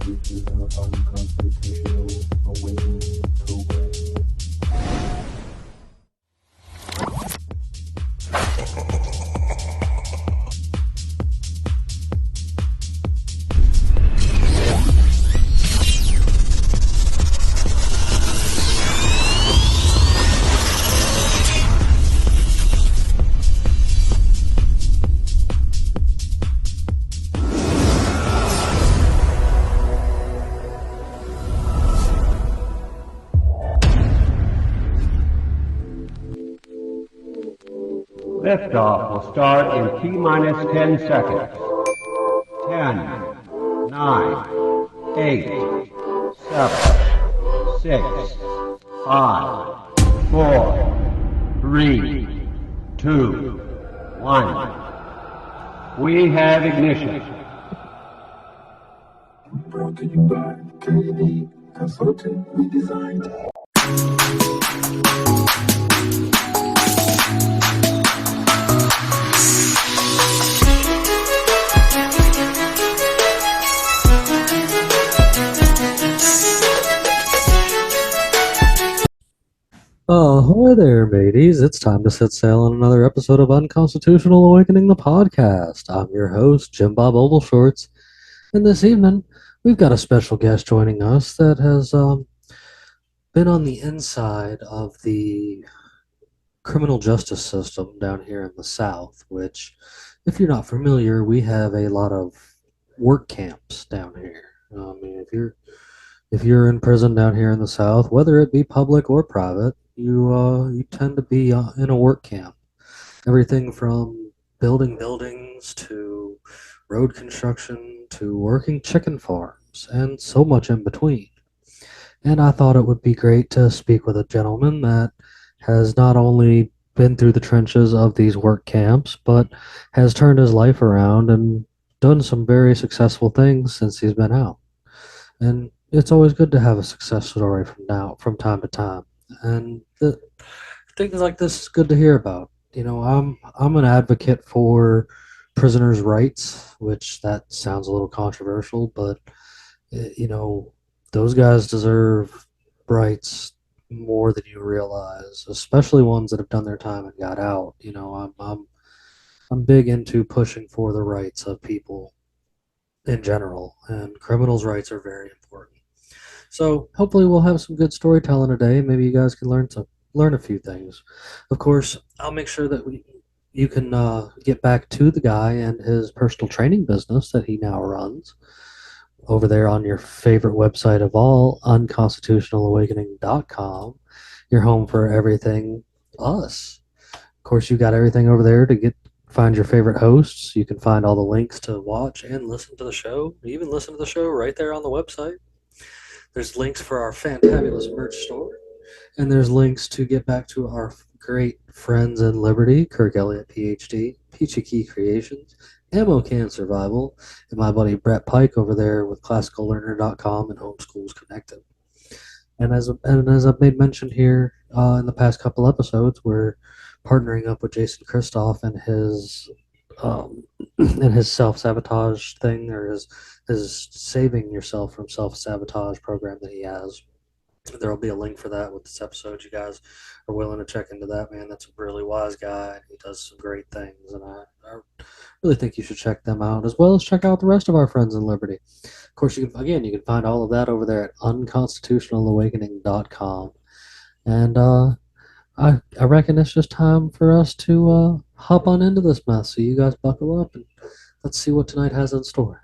This is our Unconstitutional Awakening program. Liftoff will start in T-minus 10 seconds. 10, 9, 8, 7, 6, 5, 4, 3, 2, 1. We have ignition. Brought to you by KD Consulting Redesign. Ahoy there, mateys. It's time to set sail on another episode of Unconstitutional Awakening, the podcast. I'm your host, Jim Bob Ogleshorts, and this evening we've got a special guest joining us that has been on the inside of the criminal justice system down here in the South, which, if you're not familiar, we have a lot of work camps down here. I mean, if you're in prison down here in the South, whether it be public or private, you tend to be in a work camp. Everything from building buildings to road construction to working chicken farms and so much in between. And I thought it would be great to speak with a gentleman that has not only been through the trenches of these work camps, but has turned his life around and done some very successful things since he's been out. And it's always good to have a success story from time to time. And things like this is good to hear about. You know, I'm an advocate for prisoners' rights, which that sounds a little controversial, but you know, those guys deserve rights more than you realize, especially ones that have done their time and got out. You know, I'm big into pushing for the rights of people in general, and criminals' rights are very important. So hopefully we'll have some good storytelling today. Maybe you guys can learn a few things. Of course, I'll make sure that you can get back to the guy and his personal training business that he now runs over there on your favorite website of all, unconstitutionalawakening.com. Your home for everything us. Of course, you got everything over there to find your favorite hosts. You can find all the links to watch and listen to the show. Even listen to the show right there on the website. There's links for our fantabulous merch store. And there's links to get back to our great friends in Liberty, Kirk Elliott, PhD, Peachy Key Creations, Ammo Can Survival, and my buddy Brett Pike over there with ClassicalLearner.com and Homeschools Connected. And as I've made mention here in the past couple episodes, we're partnering up with Jason Christoffs and his self-sabotage thing, or his saving yourself from self-sabotage program that he has. There will be a link for that with this episode. You guys are willing to check into that, man. That's a really wise guy. He does some great things, and I really think you should check them out, as well as check out the rest of our friends in Liberty. Of course, you can find all of that over there at unconstitutionalawakening.com. And I reckon it's just time for us to hop on into this mess. So you guys buckle up and let's see what tonight has in store.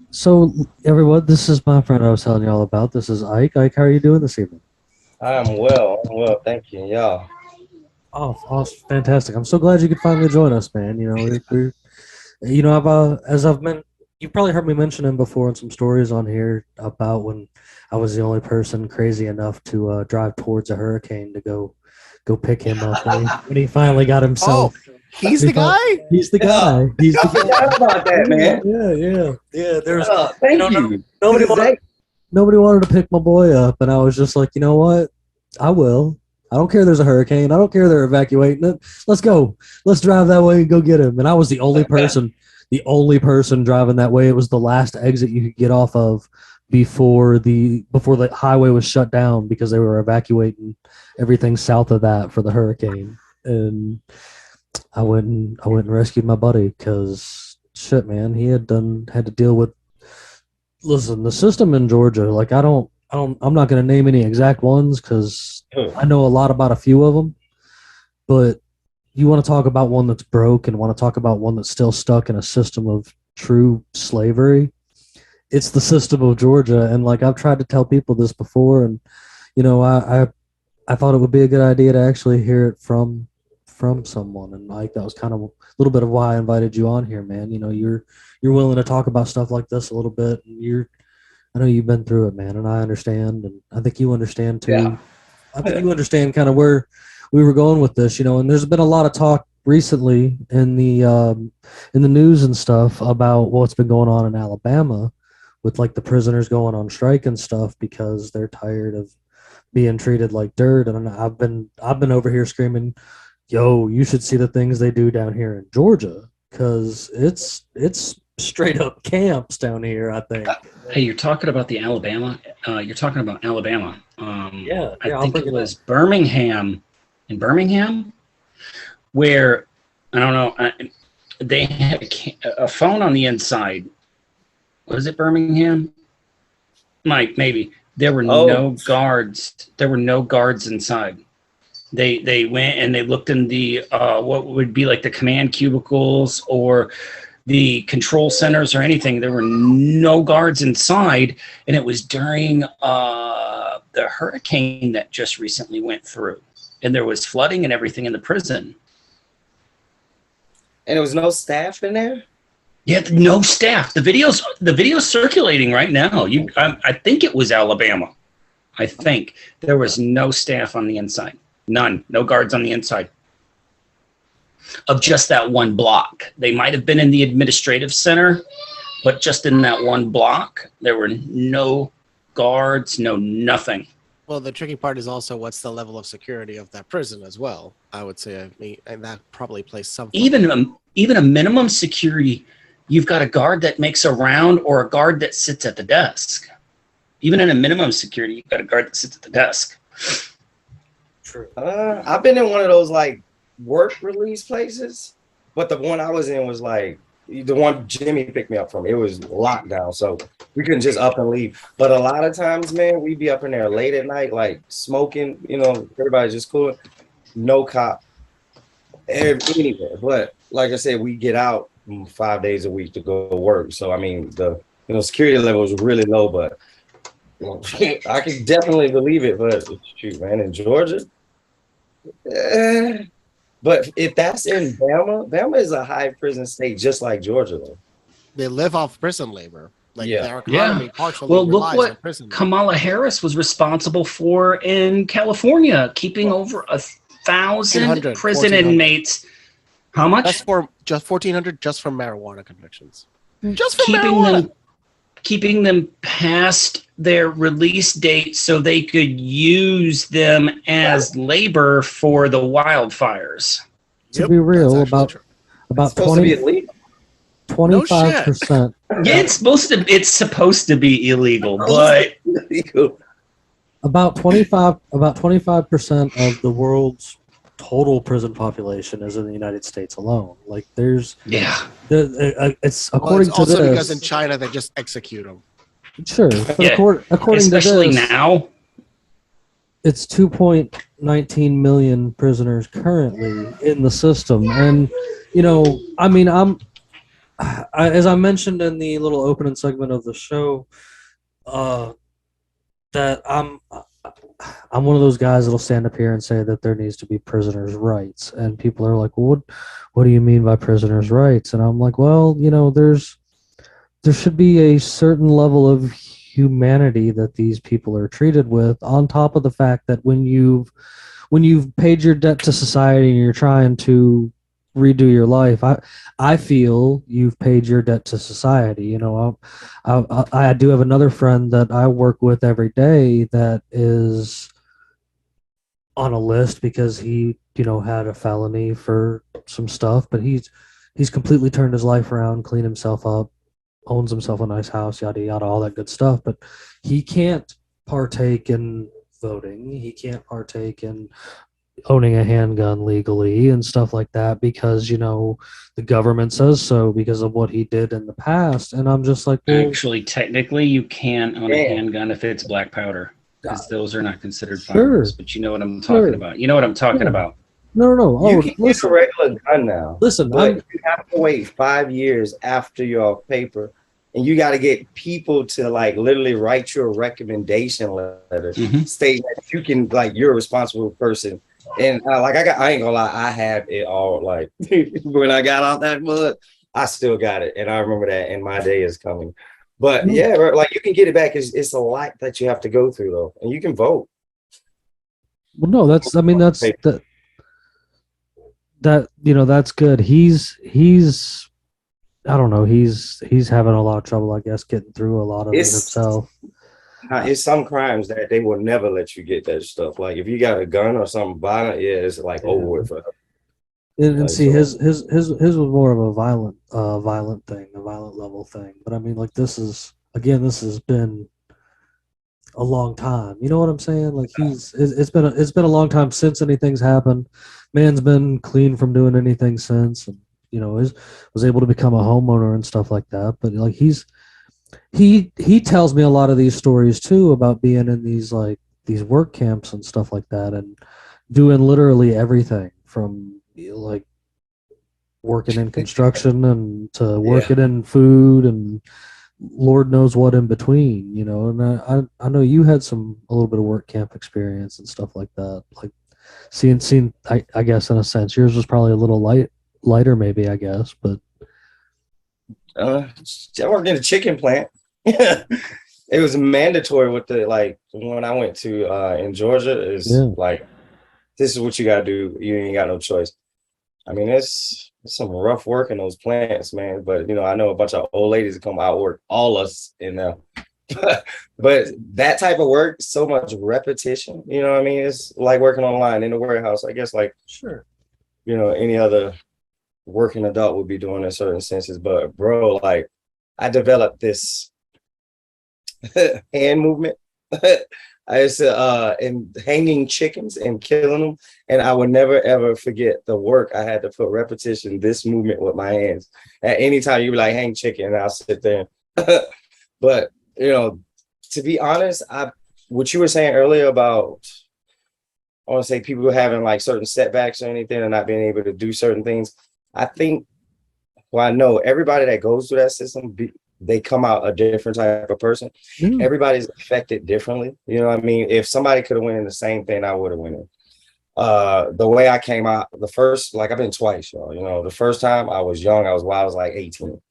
So, everyone, this is my friend I was telling you all about. This is Ike. Ike, how are you doing this evening? I'm well, thank you. Yeah. Oh, awesome. Fantastic. I'm so glad you could finally join us, man. You know, you've probably heard me mention him before in some stories on here about when I was the only person crazy enough to drive towards a hurricane to go pick him up when he finally got himself. Oh, he's the guy? He's the guy. He's the guy. About that, man. Yeah. There's Thank you. nobody wanted to pick my boy up, and I was just like, you know what? I will. I don't care there's a hurricane. I don't care they're evacuating it. Let's go. Let's drive that way and go get him. And I was the only person the only person driving that way. It was the last exit you could get off of before the highway was shut down because they were evacuating everything south of that for the hurricane. And I went and rescued my buddy because shit, man, he had to deal with. Listen, the system in Georgia, like I'm not going to name any exact ones because I know a lot about a few of them, but you want to talk about one that's broke and want to talk about one that's still stuck in a system of true slavery. It's the system of Georgia, and like I've tried to tell people this before, and I thought it would be a good idea to actually hear it from someone, and like that was kind of a little bit of why I invited you on here, man. You're willing to talk about stuff like this a little bit, and I know you've been through it, man, and I understand, and I think you understand too. Yeah. I think you understand kind of where we were going with this, and there's been a lot of talk recently in the news and stuff about what's been going on in Alabama with like the prisoners going on strike and stuff because they're tired of being treated like dirt. And I've been over here screaming, yo, you should see the things they do down here in Georgia because it's straight up camps down here, I think. Hey, you're talking about the Alabama. You're talking about Alabama. Yeah, I think it was Birmingham, where I don't know. They had a phone on the inside. Was it Birmingham? Maybe there were no guards. There were no guards inside. They went and they looked in the what would be like the command cubicles or the control centers or anything. There were no guards inside, and it was during the hurricane that just recently went through, and there was flooding and everything in the prison. And there was no staff in there? Yeah, no staff. The video's circulating right now. I think it was Alabama. I think there was no staff on the inside. None. No guards on the inside of just that one block. They might have been in the administrative center, but just in that one block, there were no guards, no nothing. Well, the tricky part is also what's the level of security of that prison as well. I would say, and that probably plays some. Even a minimum security, you've got a guard that makes a round or a guard that sits at the desk. Even in a minimum security, you've got a guard that sits at the desk. True. I've been in one of those like work release places, but the one I was in was like the one Jimmy picked me up from. It was locked down, so we couldn't just up and leave. But a lot of times, man, we'd be up in there late at night, like smoking. Everybody's just cool. No cop anywhere. But like I said, we get out 5 days a week to go work. So I mean, the security level was really low, but I can definitely believe it. But shoot, man, in Georgia. But if that's in Bama is a high prison state, just like Georgia, though. They live off prison labor. Like their economy partially well, look relies what on prison Kamala Harris was responsible for in California, keeping over 1,000 prison inmates. How much? That's for just 1,400 just from marijuana convictions. Just for marijuana. Keeping them past their release date so they could use them as labor for the wildfires. To be real, about 25%. Yeah, it's supposed to be illegal, but about 25% of the world's total prison population is in the United States alone. Like it's according to also this, because in China they just execute them. Sure, but according especially to this, now, it's 2.19 million prisoners currently in the system, and I mean, as I mentioned in the little opening segment of the show, that I'm one of those guys that'll stand up here and say that there needs to be prisoners' rights, and people are like, well, what do you mean by prisoners' rights? And I'm like, well, there should be a certain level of humanity that these people are treated with, on top of the fact that when you've paid your debt to society and you're trying to redo your life, I feel you've paid your debt to society. I do have another friend that I work with every day that is on a list because he had a felony for some stuff, but he's he's completely turned his life around, cleaned himself up, owns himself a nice house, yada yada, all that good stuff. But he can't partake in voting. He can't partake in owning a handgun legally and stuff like that because the government says so because of what he did in the past. And I'm just like, well, Actually, technically, you can own a Yeah. handgun if it's black powder, because those are not considered Sure. firearms. But you know what I'm talking Sure. about. You know what I'm talking Yeah. about. no. You Oh, can get a listen, regular gun now, listen. but you have to wait 5 years after your paper, and you got to get people to like literally write you a recommendation letter Mhm. stating that you can, like, you're a responsible person. And I ain't gonna lie, I have it all. Like when I got out that mud, I still got it, and I remember that. And my day is coming. But yeah, like you can get it back. It's a lot that you have to go through though, and you can vote. Well, no, that's that's good. He's I don't know. He's having a lot of trouble, I guess, getting through a lot of it himself. It's some crimes that they will never let you get that stuff. Like if you got a gun or something violent, yeah, it's like over with for him. And Like, see, so, his was more of a violent thing, a violent level thing. But I mean, like this has been a long time. You know what I'm saying? Like it's been a long time since anything's happened. Man's been clean from doing anything since, and was able to become a homeowner and stuff like that. But like he tells me a lot of these stories too about being in these work camps and stuff like that, and doing literally everything from like working in construction and to working in food and Lord knows what in between, And I know you had a little bit of work camp experience and stuff like that. Like seeing I guess in a sense yours was probably a little lighter maybe, I guess, but I worked in a chicken plant. It was mandatory with the, like, when I went to in Georgia is like, this is what you gotta do. You ain't got no choice. I mean, it's some rough work in those plants, man. But I know a bunch of old ladies that come outwork all us in there. But that type of work, so much repetition. You know what I mean? It's like working online in the warehouse. I guess like sure. Any other working adult would be doing in certain senses. But bro, like I developed this hand movement. I used to and hanging chickens and killing them, and I would never ever forget the work I had to put repetition this movement with my hands. At any time you be like hang chicken, and I'll sit there. But to be honest, what you were saying earlier about, I want to say, people having like certain setbacks or anything and not being able to do certain things. I think, well, I know everybody that goes through that system, they come out a different type of person. Everybody's affected differently. You know what I mean? If somebody could have went in the same thing, I would have went in. The way I came out, the first, like I've been twice, y'all. The first time I was young, I was like 18.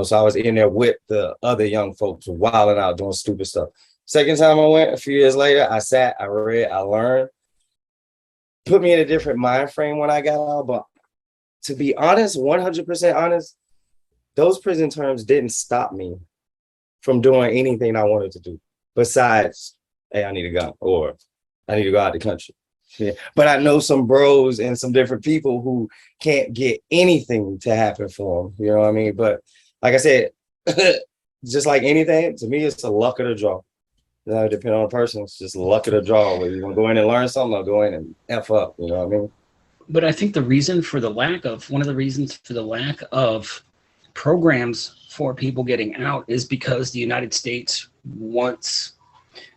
So I was in there with the other young folks wilding out, doing stupid stuff. Second time I went, a few years later, I sat, I read, I learned. Put me in a different mind frame when I got out. But to be honest, 100% honest, those prison terms didn't stop me from doing anything I wanted to do. Besides, hey, I need a gun or I need to go out the country. Yeah. But I know some bros and some different people who can't get anything to happen for them. You know what I mean? But like I said, just like anything, to me, it's the luck of the draw. Depending on the person, it's just luck of the draw. Whether you want to go in and learn something or go in and F up, you know what I mean? But I think one of the reasons for the lack of programs for people getting out is because the United States wants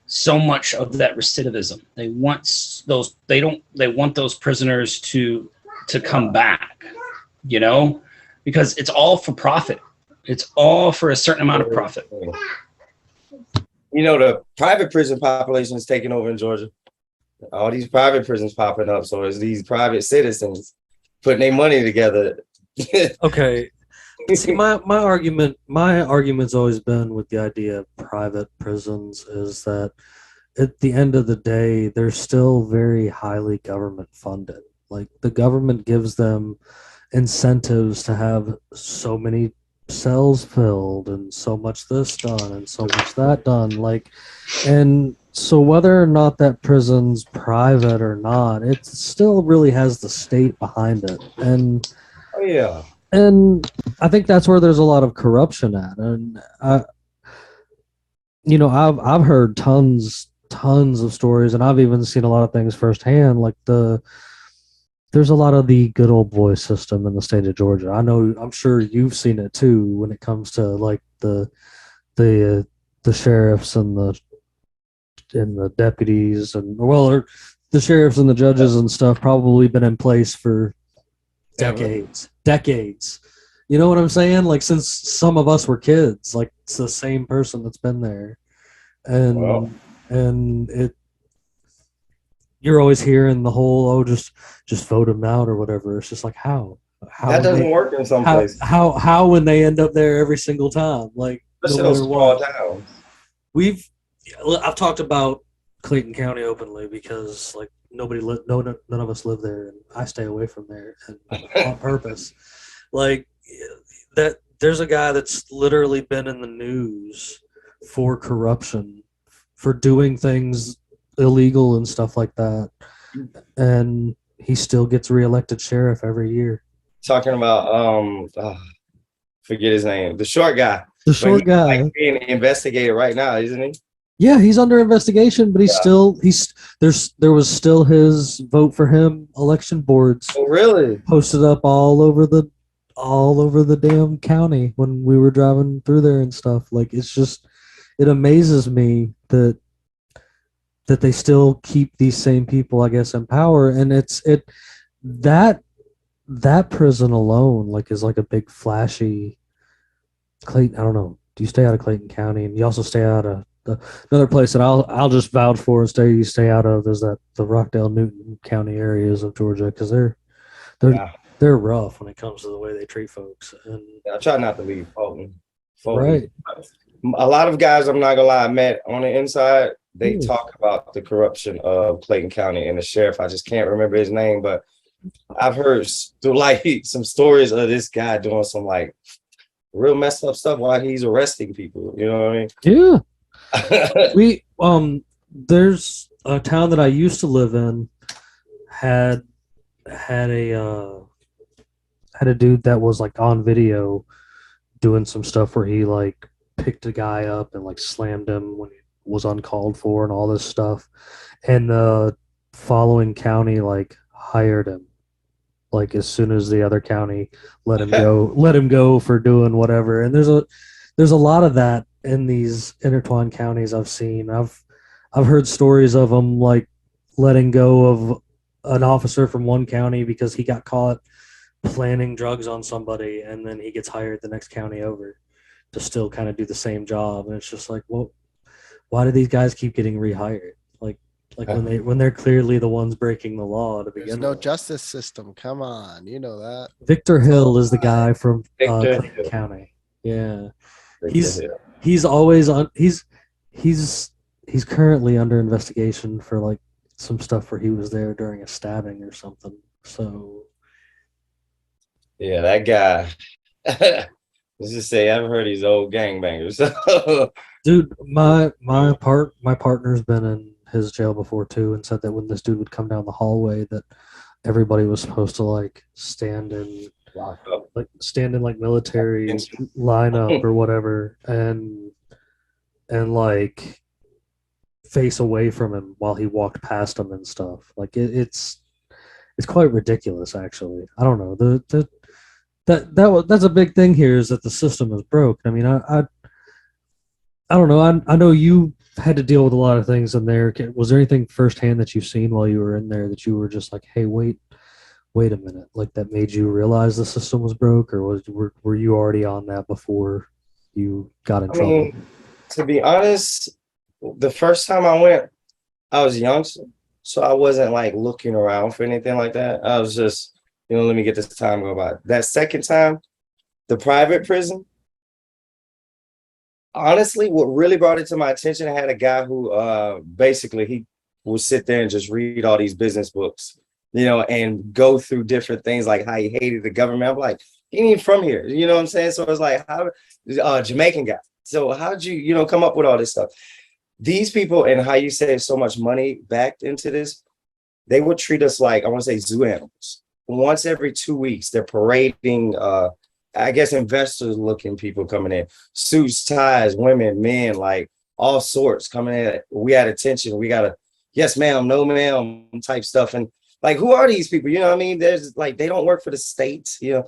so much of that recidivism. They want those prisoners to come back, because it's all for profit. It's all for a certain amount of profit. The private prison population is taking over in Georgia. All these private prisons popping up. So it's these private citizens putting their money together. Okay. See, my argument's always been with the idea of private prisons is that at the end of the day, they're still very highly government funded. Like the government gives them incentives to have so many cells filled and so much this done and so much that done. Like, and so whether or not that prison's private or not, it still really has the state behind it. And oh yeah. and I think that's where there's a lot of corruption at. And I've heard tons of stories, and I've even seen a lot of things firsthand. Like there's a lot of the good old boy system in the state of Georgia. I'm sure you've seen it too when it comes to like the sheriffs and the deputies or the sheriffs and the judges and stuff probably been in place for decades. You know what I'm saying? Like since some of us were kids, like it's the same person that's been there, and Wow. and you're always hearing the whole just vote them out or whatever. It's just like how That doesn't work in some places. how when they end up there every single time, like Especially no those matter small what. towns. I've talked about Clayton County openly because like none of us live there, and I stay away from there and on purpose. Like that, there's a guy that's literally been in the news for corruption, for doing things illegal and stuff like that, and he still gets reelected sheriff every year. Talking about forget his name, the short guy. The short guy, like being investigated right now, isn't he? yeah, he's under investigation, but there was still his vote for him election boards Oh, really? posted up all over the damn county when we were driving through there and stuff. Like it amazes me that they still keep these same people, I guess, in power, and that prison alone like is like a big flashy Clayton. I don't know. Do you stay out of Clayton County, and you also stay out of another place that I'll just vouch for and stay out of is that the Rockdale Newton County areas of Georgia, because they're rough when it comes to the way they treat folks. And I try not to leave Fulton. Right. A lot of guys, I'm not gonna lie, I met on the inside. They talk about the corruption of Clayton County and the sheriff. I just can't remember his name, but I've heard like some stories of this guy doing some like real messed up stuff while he's arresting people. You know what I mean? yeah. There's a town that I used to live in had a dude that was like on video doing some stuff where he like picked a guy up and like slammed him when he was uncalled for and all this stuff, and the following county like hired him like as soon as the other county let him go for doing whatever. And there's a lot of that in these intertwined counties I've seen. I've heard stories of them like letting go of an officer from one county because he got caught planting drugs on somebody, and then he gets hired the next county over to still kind of do the same job. And it's just like, well, why do these guys keep getting rehired? Like when they're clearly the ones breaking the law to begin There's no with. justice system. Come on, you know that. Victor Hill is the guy from Victor Clayton Hill. County. Yeah, Yeah. he's always on. He's currently under investigation for like some stuff where he was there during a stabbing or something. So Yeah, that guy. Let's just say I've heard he's old gangbangers. dude, my partner's been in his jail before too, and said that when this dude would come down the hallway, that everybody was supposed to like stand in like military lineup or whatever, and like face away from him while he walked past him and stuff. Like it's quite ridiculous, actually. I don't know. That's a big thing here, is that the system is broke. I mean, I don't know. I know you had to deal with a lot of things in there. Was there anything firsthand that you've seen while you were in there that you were just like, hey, wait a minute, like that made you realize the system was broke, or were you already on that before you got in trouble? mean, to be honest, the first time I went, I was young, so I wasn't like looking around for anything like that. I was just, let me get this time go by. That second time, the private prison, honestly, what really brought it to my attention, I had a guy who basically he would sit there and just read all these business books, and go through different things like how he hated the government. I'm like, he ain't even from here. You know what I'm saying? So it's like, how Jamaican guy. So how'd you, come up with all this stuff? These people, and how you save so much money backed into this, they would treat us like, I want to say, zoo animals. Once every 2 weeks, they're parading I guess investors looking people coming in, suits, ties, women, men, like all sorts coming in. We had attention. We got a yes, ma'am, no, ma'am type stuff. And like, who are these people? You know what I mean? There's like, they don't work for the states, you know.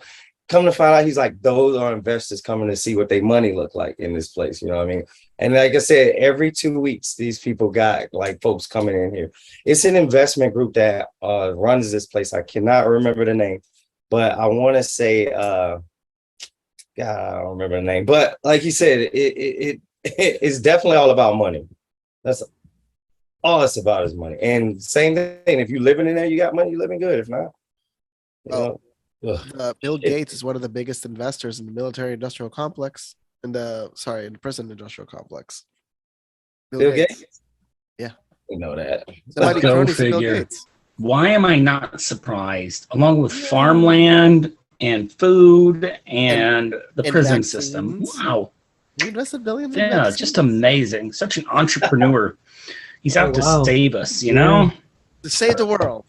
Come to find out, he's like, those are investors coming to see what their money look like in this place. You know what I mean? And like I said, every 2 weeks, these people got like folks coming in here. It's an investment group that runs this place. I cannot remember the name, but I want to say, God, I don't remember the name. But like you said, it's definitely all about money. That's all it's about is money. And same thing, if you're living in there, you got money, you're living good. If not, you know. Bill Gates is one of the biggest investors in the military industrial complex, in the prison industrial complex. Bill Gates? Yeah. We know that. Let's go figure. Why am I not surprised? Along with farmland and food and the prison system. Wow. He invested billions. Yeah, just amazing. Such an entrepreneur. He's out to save us, you know? To save the world.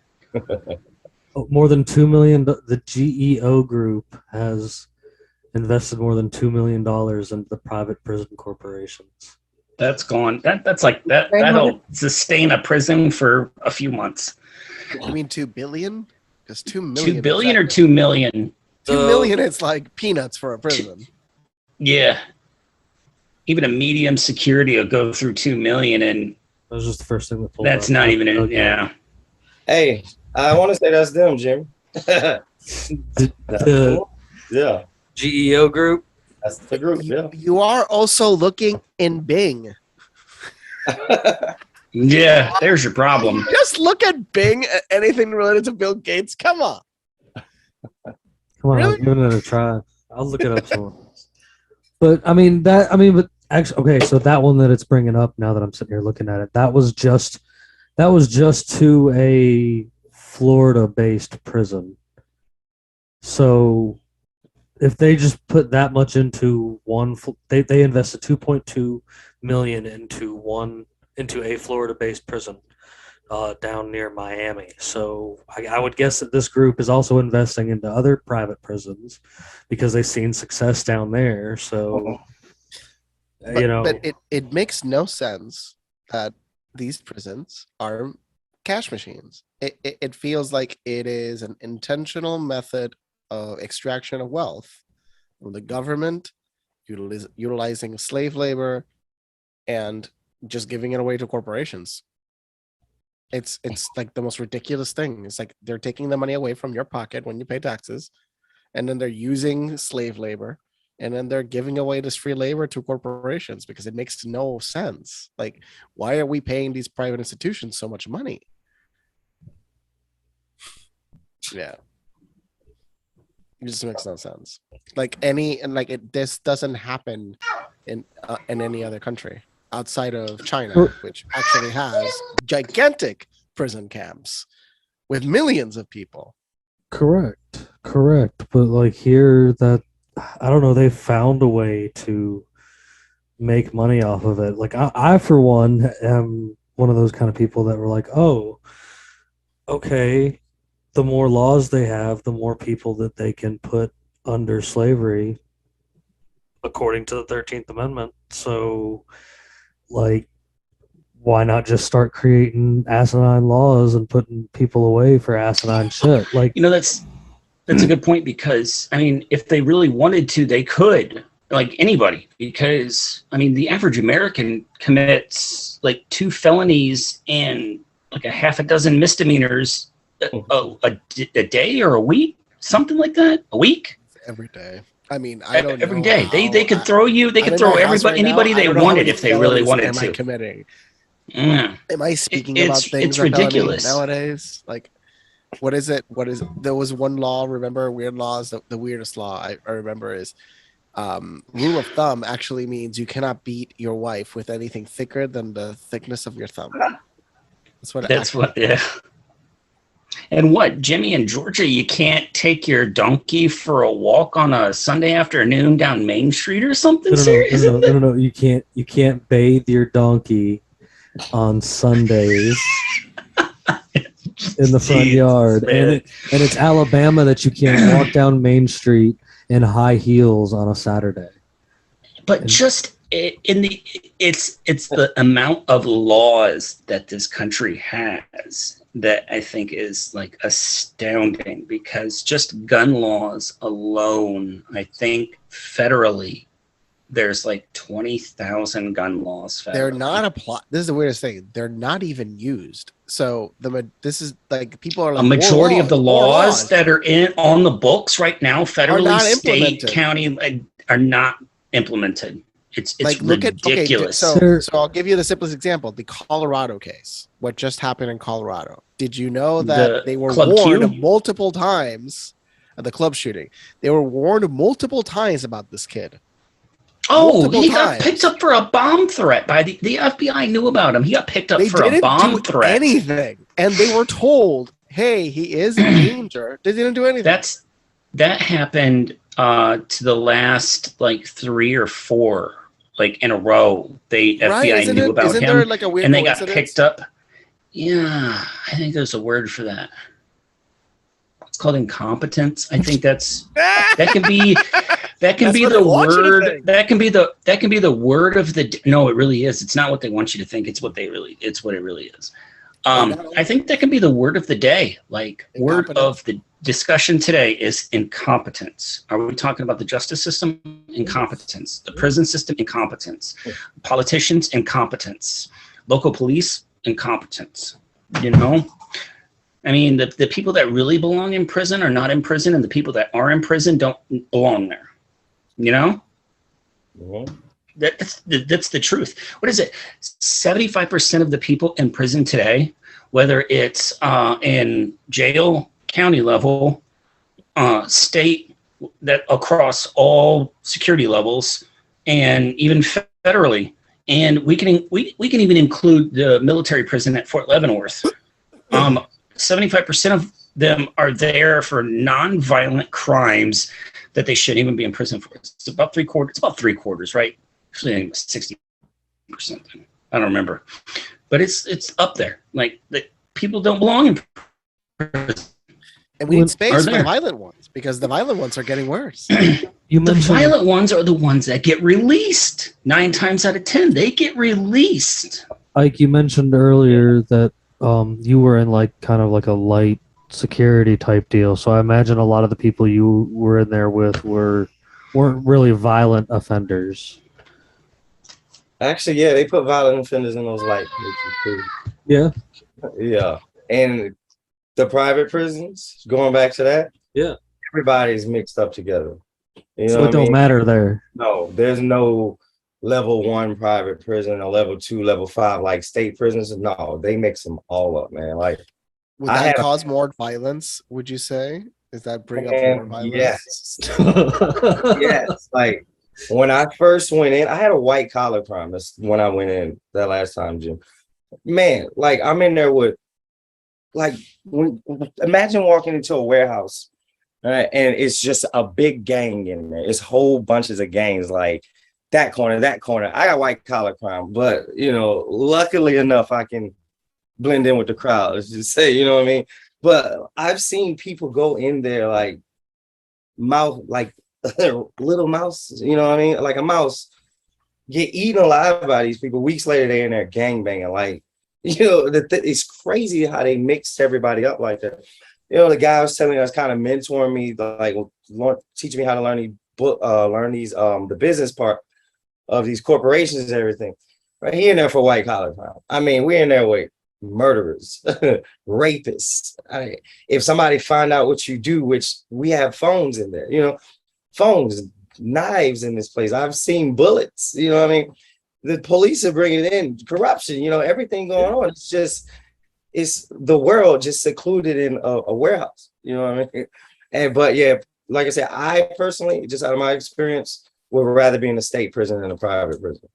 More than $2 million. The GEO group has invested more than $2 million into the private prison corporations. That's gone. That's like that. That'll sustain a prison for a few months. You mean 2 billion? Because 2 million. 2 billion or 2 million? 2 million. It's like peanuts for a prison. Yeah. Even a medium security will go through 2 million, and that was just the first thing that pulled that's up. not even in. Yeah. Hey, I want to say that's them, Jim. Yeah. GEO group. That's the group. Yeah. You are also looking in Bing. Yeah, there's your problem. Just look at Bing. Anything related to Bill Gates? Come on. Come on, Really? I'm giving it a try. I'll look it up somewhere else. But actually, okay. So that one that it's bringing up now that I'm sitting here looking at it, that was just to a Florida-based prison. So if they just put that much into one, they invested 2.2 million into a Florida-based prison down near Miami. So I would guess that this group is also investing into other private prisons because they've seen success down there. So but it makes no sense that these prisons are cash machines. It feels like it is an intentional method of extraction of wealth from the government, utilizing slave labor, and just giving it away to corporations. It's like the most ridiculous thing. It's like they're taking the money away from your pocket when you pay taxes, and then they're using slave labor, and then they're giving away this free labor to corporations because it makes no sense. Like, why are we paying these private institutions so much money? Yeah. It just makes no sense. This doesn't happen in any other country outside of China, which actually has gigantic prison camps with millions of people. Correct. But like here, that I don't know, they found a way to make money off of it. Like I for one am one of those kind of people that were like, oh, okay, the more laws they have, the more people that they can put under slavery according to the 13th Amendment. So like, why not just start creating asinine laws and putting people away for asinine shit? Like, that's a good point, because I mean, if they really wanted to, they could, like anybody, because I mean, the average American commits like 2 felonies and like a half a dozen misdemeanors a day or a week, something like that. A week? Every day. I mean, I don't know. Every day. They could throw you. They could throw anybody they wanted if they really wanted to. Am I committing? Yeah. Am I speaking about things? It's ridiculous nowadays. Like, what is it? There was one law. Remember, weird laws. The weirdest law I remember is rule of thumb actually means you cannot beat your wife with anything thicker than the thickness of your thumb. That's what. Yeah. And what, Jimmy in Georgia, you can't take your donkey for a walk on a Sunday afternoon down Main Street or something? No. You can't bathe your donkey on Sundays in the front yard. And it's Alabama that you can't walk down Main Street in high heels on a Saturday. But just it's the amount of laws that this country has that I think is like astounding, because just gun laws alone, I think federally there's like 20,000 gun laws federally. They're not applied. This is the weirdest thing. They're not even used. So this is like people are like, a majority of the laws that are on the books right now, federally, state, county, are not implemented. It's like, ridiculous. So I'll give you the simplest example: the Colorado case. What just happened in Colorado? Did you know that they were warned multiple times at the club shooting? They were warned multiple times about this kid. Oh, he got picked up for a bomb threat by the FBI knew about him. He got picked up for a bomb threat. Anything, and they were told, "Hey, he is in danger." They didn't do anything. That happened to the last like 3 or 4 like in a row. FBI knew about him, there like a weird and they got picked up. Yeah, I think there's a word for that. It's called incompetence. I think that can be the word. That can be the word of the. No, it really is. It's not what they want you to think. It's what it really is. I think that can be the word of the day. Like word of the discussion today is incompetence. Are we talking about the justice system? Incompetence. The prison system? Incompetence. Politicians? Incompetence. Local police? Incompetence. You know? I mean, the people that really belong in prison are not in prison, and the people that are in prison don't belong there. You know? Mm-hmm. That's the truth. What is it? 75% of the people in prison today, whether it's in jail, county level, state, that across all security levels, and even federally, and we can even include the military prison at Fort Leavenworth. 75% of them are there for non-violent crimes that they shouldn't even be in prison for. It's about three quarters, right? Actually, I think it was 60%. I don't remember, but it's up there. Like the people don't belong in prison. And we need space for the violent ones, because the violent ones are getting worse. The violent ones are the ones that get released. 9 times out of 10, they get released. Ike, you mentioned earlier that you were in like kind of like a light security type deal. So I imagine a lot of the people you were in there with weren't really violent offenders. Actually, yeah, they put violent offenders in those light places too. Yeah. Yeah. And the private prisons, going back to that, yeah, everybody's mixed up together. You know, so it don't matter there. No, there's no level 1 private prison or level 2, level 5 like state prisons. No, they mix them all up, man. Like, would that cause more violence? Would you say? Does that bring up more violence? Yes. Yes. Like when I first went in, I had a white collar crime. That's when I went in that last time, Jim. Man, like I'm in there with. Like, imagine walking into a warehouse, right, and it's just a big gang in there. It's whole bunches of gangs, like that corner. I got white collar crime, but luckily enough, I can blend in with the crowd. Let's just say, you know what I mean. But I've seen people go in there like little mouse, you know what I mean, like a mouse, get eaten alive by these people. Weeks later, they're in there gang banging, like. It's crazy how they mixed everybody up like that. The guy was telling us, kind of mentoring me, like teaching me how to learn these the business part of these corporations and everything. Right, he in there for white collar crime. I mean, we're in there with murderers, rapists. If somebody find out what you do, which we have phones in there, phones, knives in this place. I've seen bullets. You know what I mean? The police are bringing it in, corruption, everything going on. It's the world just secluded in a warehouse, you know what I mean? But yeah, like I said, I personally, just out of my experience, would rather be in a state prison than a private prison,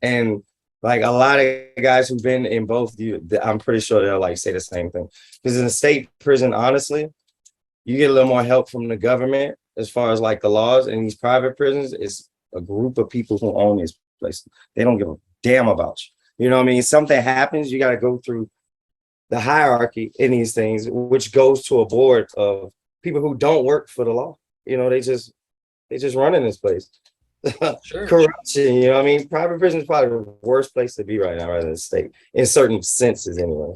and like a lot of guys who've been in both, I'm pretty sure they'll like say the same thing. Because in a state prison, honestly, you get a little more help from the government as far as like the laws. In these private prisons, it's a group of people who own these places. They don't give a damn about you. You know what I mean? Something happens, you got to go through the hierarchy in these things, which goes to a board of people who don't work for the law. They just running this place. Sure. Corruption, I mean, private prison is probably the worst place to be right now, rather than state, in certain senses, anyway.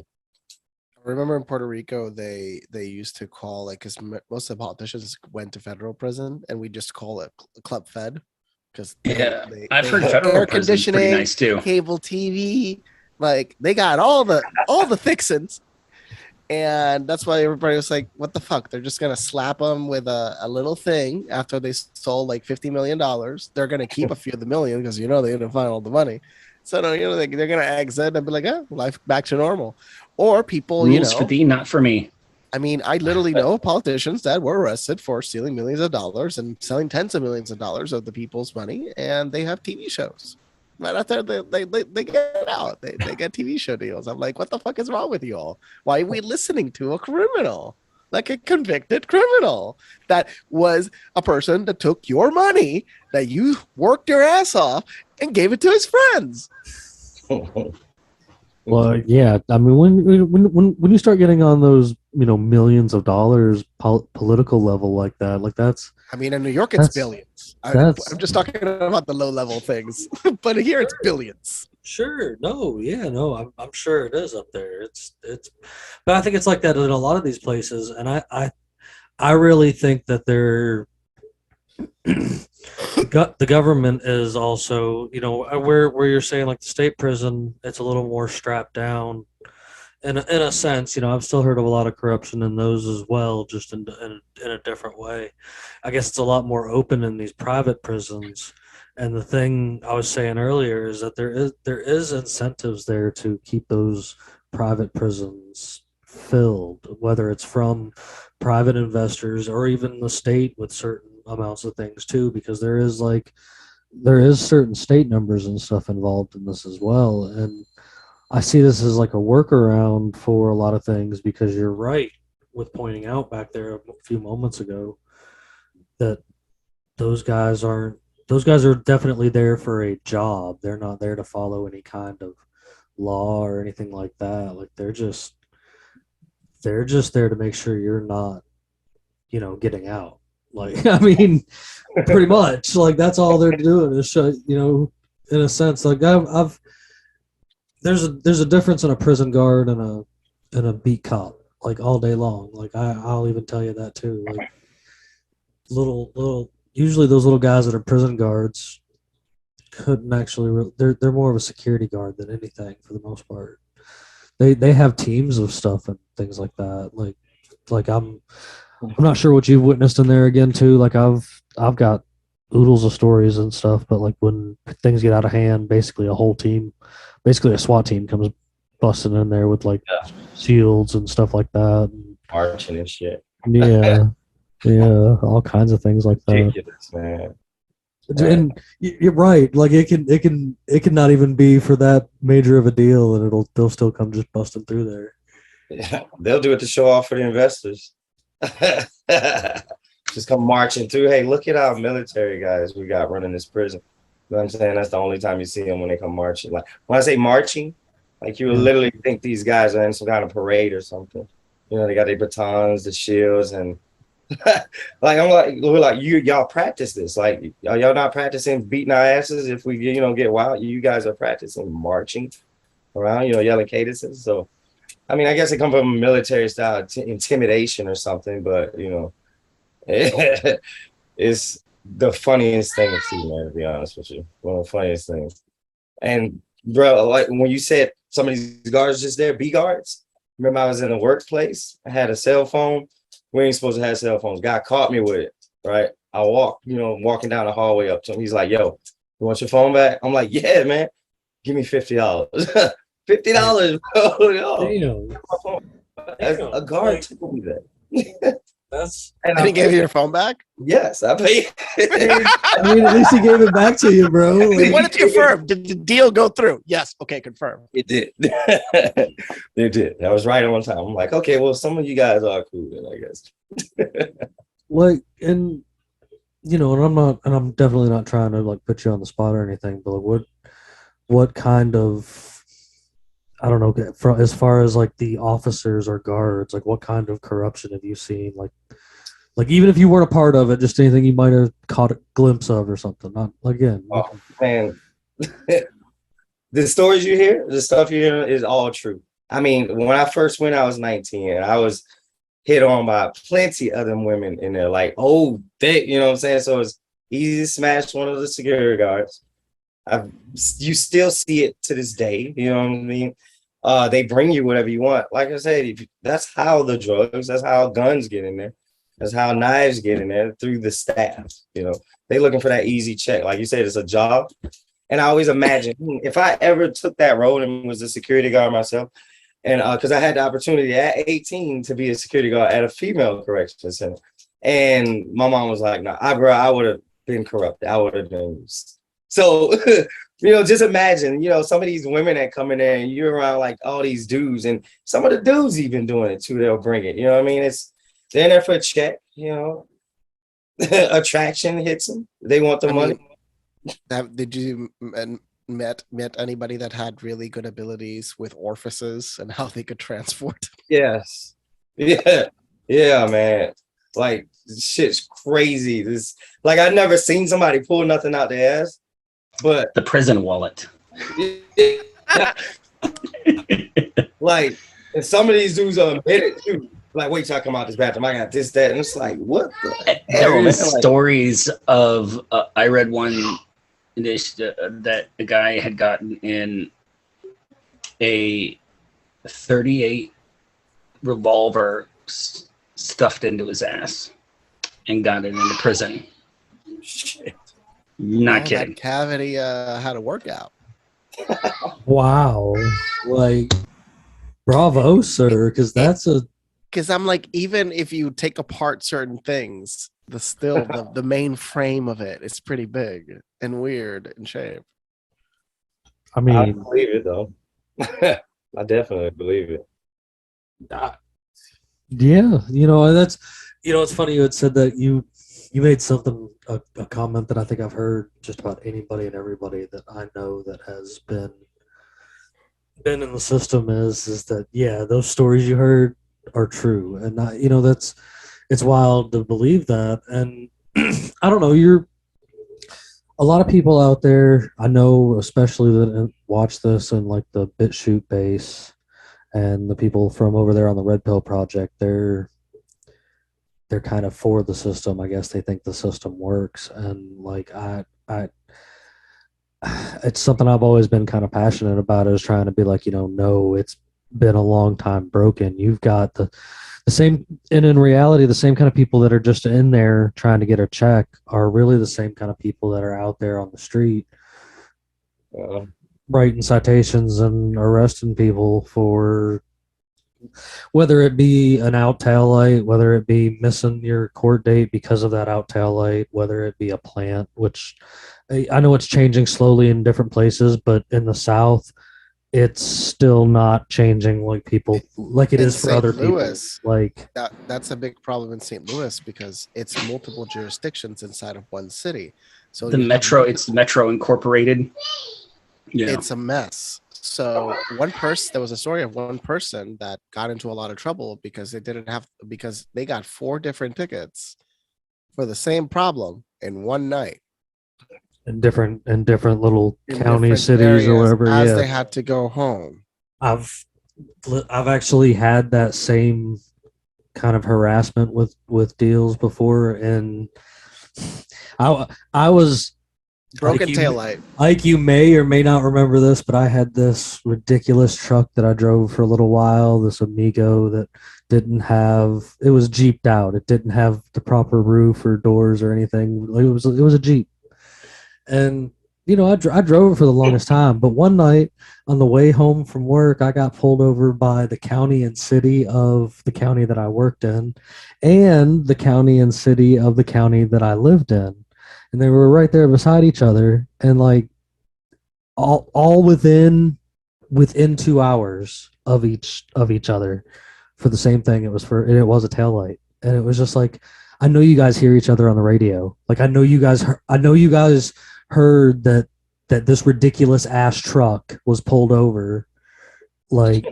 I remember in Puerto Rico, they used to call, like, because most of the politicians went to federal prison, and we just call it Club Fed, because I've heard federal air prison's pretty conditioning, nice too. cable TV, like they got all the fixins. And that's why everybody was like, what the fuck? They're just going to slap them with a little thing after they sold like $50 million. They're going to keep a few of the million because, they're going to find all the money. So, they're going to exit and be like, life back to normal. Or people, Rules for thee, not for me. I mean, I literally know politicians that were arrested for stealing millions of dollars and selling tens of millions of dollars of the people's money. And they have TV shows. Right after they get out, they get TV show deals. I'm like, what the fuck is wrong with you all? Why are we listening to a criminal, like a convicted criminal that was a person that took your money that you worked your ass off and gave it to his friends? Well, yeah. I mean, when you start getting on those, millions of dollars political level like that, like that's. I mean, in New York, it's billions. I'm just talking about the low level things, but here it's billions. Sure. No. Yeah. No. I'm sure it is up there. It's. But I think it's like that in a lot of these places, and I really think that they're. The government is also, where you're saying like the state prison, it's a little more strapped down. In a sense, I've still heard of a lot of corruption in those as well, just in a different way. I guess it's a lot more open in these private prisons. And the thing I was saying earlier is that there is incentives there to keep those private prisons filled, whether it's from private investors or even the state with certain amounts of things too, because there is certain state numbers and stuff involved in this as well. And I see this as like a workaround for a lot of things, because you're right with pointing out back there a few moments ago that those guys are definitely there for a job. They're not there to follow any kind of law or anything like that. Like they're just there to make sure you're not, getting out. Like, I mean, pretty much like that's all they're doing is show, in a sense, like there's a difference in a prison guard and a beat cop, like all day long. Like I'll even tell you that too. Like usually those little guys that are prison guards couldn't actually. They're more of a security guard than anything for the most part. They have teams of stuff and things like that. Like I'm not sure what you've witnessed in there again too. Like I've got oodles of stories and stuff, but like when things get out of hand, basically a SWAT team comes busting in there with like shields and stuff like that. Marching and shit. Yeah. Yeah. All kinds of things like that. Ridiculous, man. And you're right. Like it can not even be for that major of a deal, and they'll still come just busting through there. Yeah, they'll do it to show off for the investors. Just come marching through. Hey, look at our military guys we got running this prison. You know what I'm saying? That's the only time you see them, when they come marching. Like when I say marching, like you would literally think these guys are in some kind of parade or something. They got their batons, the shields, and like we're like y'all practice this. Like y'all not practicing beating our asses if we get wild. You guys are practicing marching around, yelling cadences. So I mean, I guess it comes from a military style intimidation or something, but it's the funniest thing to see, man, to be honest with you. One of the funniest things. And bro, like when you said some of these guards just there, B guards, remember I was in a workplace, I had a cell phone. We ain't supposed to have cell phones. Guy caught me with it, right? I walking down the hallway up to him. He's like, yo, you want your phone back? I'm like, yeah, man. Give me $50. $50, bro. Damn. A guard told me that. And he gave you your phone back? Yes, I paid. I mean, at least he gave it back to you, bro. Like, what did you confirm? Did the deal go through? Yes. Okay, confirm. It did. It did. I was right on time. I'm like, okay, well, some of you guys are cool then, I guess. Like, and I'm definitely not trying to like put you on the spot or anything, but like, what kind of, I don't know, as far as like the officers or guards, like what kind of corruption have you seen? Like Like even if you weren't a part of it, just anything you might have caught a glimpse of or something. Not again. Oh man, the stories you hear, the stuff you hear is all true. I mean, when I first went, I was 19, and I was hit on by plenty of them women in there. Like, oh, they, you know what I'm saying? So it's easy to smash one of the security guards. You still see it to this day. You know what I mean? They bring you whatever you want. Like I said, that's how the drugs, that's how guns get in there. That's how knives get in there, through the staff. You know, they looking for that easy check. Like you said, it's a job. And I always imagine if I ever took that road and was a security guard myself, and because I had the opportunity at 18 to be a security guard at a female correction center. And my mom was like, no, I would have been corrupted. I would have been. So, you know, just imagine, you know, some of these women that come in there and you're around like all these dudes, and some of the dudes even doing it too, they'll bring it. You know what I mean? They're in there for a check, you know. Attraction hits them. They want the money. Did you met anybody that had really good abilities with orifices and how they could transport? Yes. Yeah, man. Like, shit's crazy. This, like, I've never seen somebody pull nothing out their ass, but the prison wallet. Like, and some of these dudes are admitted too. Like, wait till I come out this bathroom. I got this, that, and it's like, what the There hell, is man? stories of I read one that a guy had gotten in a 38 revolver stuffed into his ass and got it into prison. Shit. Not kidding. That cavity had a workout. Wow. Like, bravo, sir, because that's a... Because I'm like, even if you take apart certain things, the main frame of it is pretty big and weird in shape. I mean... I believe it, though. I definitely believe it. Yeah, you know, that's... You know, it's funny you had said that you made something, a comment that I think I've heard just about anybody and everybody that I know that has been in the system is that, yeah, those stories you heard are true. And I, you know, it's wild to believe that. And I don't know, a lot of people out there, I know, especially that watch this and like the BitChute base and the people from over there on the Red Pill Project, they're kind of for the system. I guess they think the system works. And like, it's something I've always been kind of passionate about, is trying to be like, you know, no, it's been a long time broken. You've got the same, and in reality, the same kind of people that are just in there trying to get a check are really the same kind of people that are out there on the street writing citations and arresting people for whether it be an out tail light, whether it be missing your court date because of that out tail light, whether it be a plant, which I know it's changing slowly in different places, but in the South, it's still not changing like people like it is for St. other Louis, people. Like that's a big problem in St. Louis because it's multiple jurisdictions inside of one city. So It's the Metro Incorporated. Yeah. It's a mess. So there was a story of one person that got into a lot of trouble because they got 4 different tickets for the same problem in one night. In different little county cities or whatever. As they had to go home. I've actually had that same kind of harassment with deals before, and I was broken taillight. Like, you may or may not remember this, but I had this ridiculous truck that I drove for a little while, this Amigo that it was Jeeped out. It didn't have the proper roof or doors or anything. It was a Jeep. And, you know, I drove it for the longest time. But one night on the way home from work, I got pulled over by the county and city of the county that I worked in and the county and city of the county that I lived in. And they were right there beside each other, and like all within 2 hours of each other for the same thing. It was a taillight. And it was just like, I know you guys hear each other on the radio. Like, I know you guys heard that this ridiculous ass truck was pulled over. Like,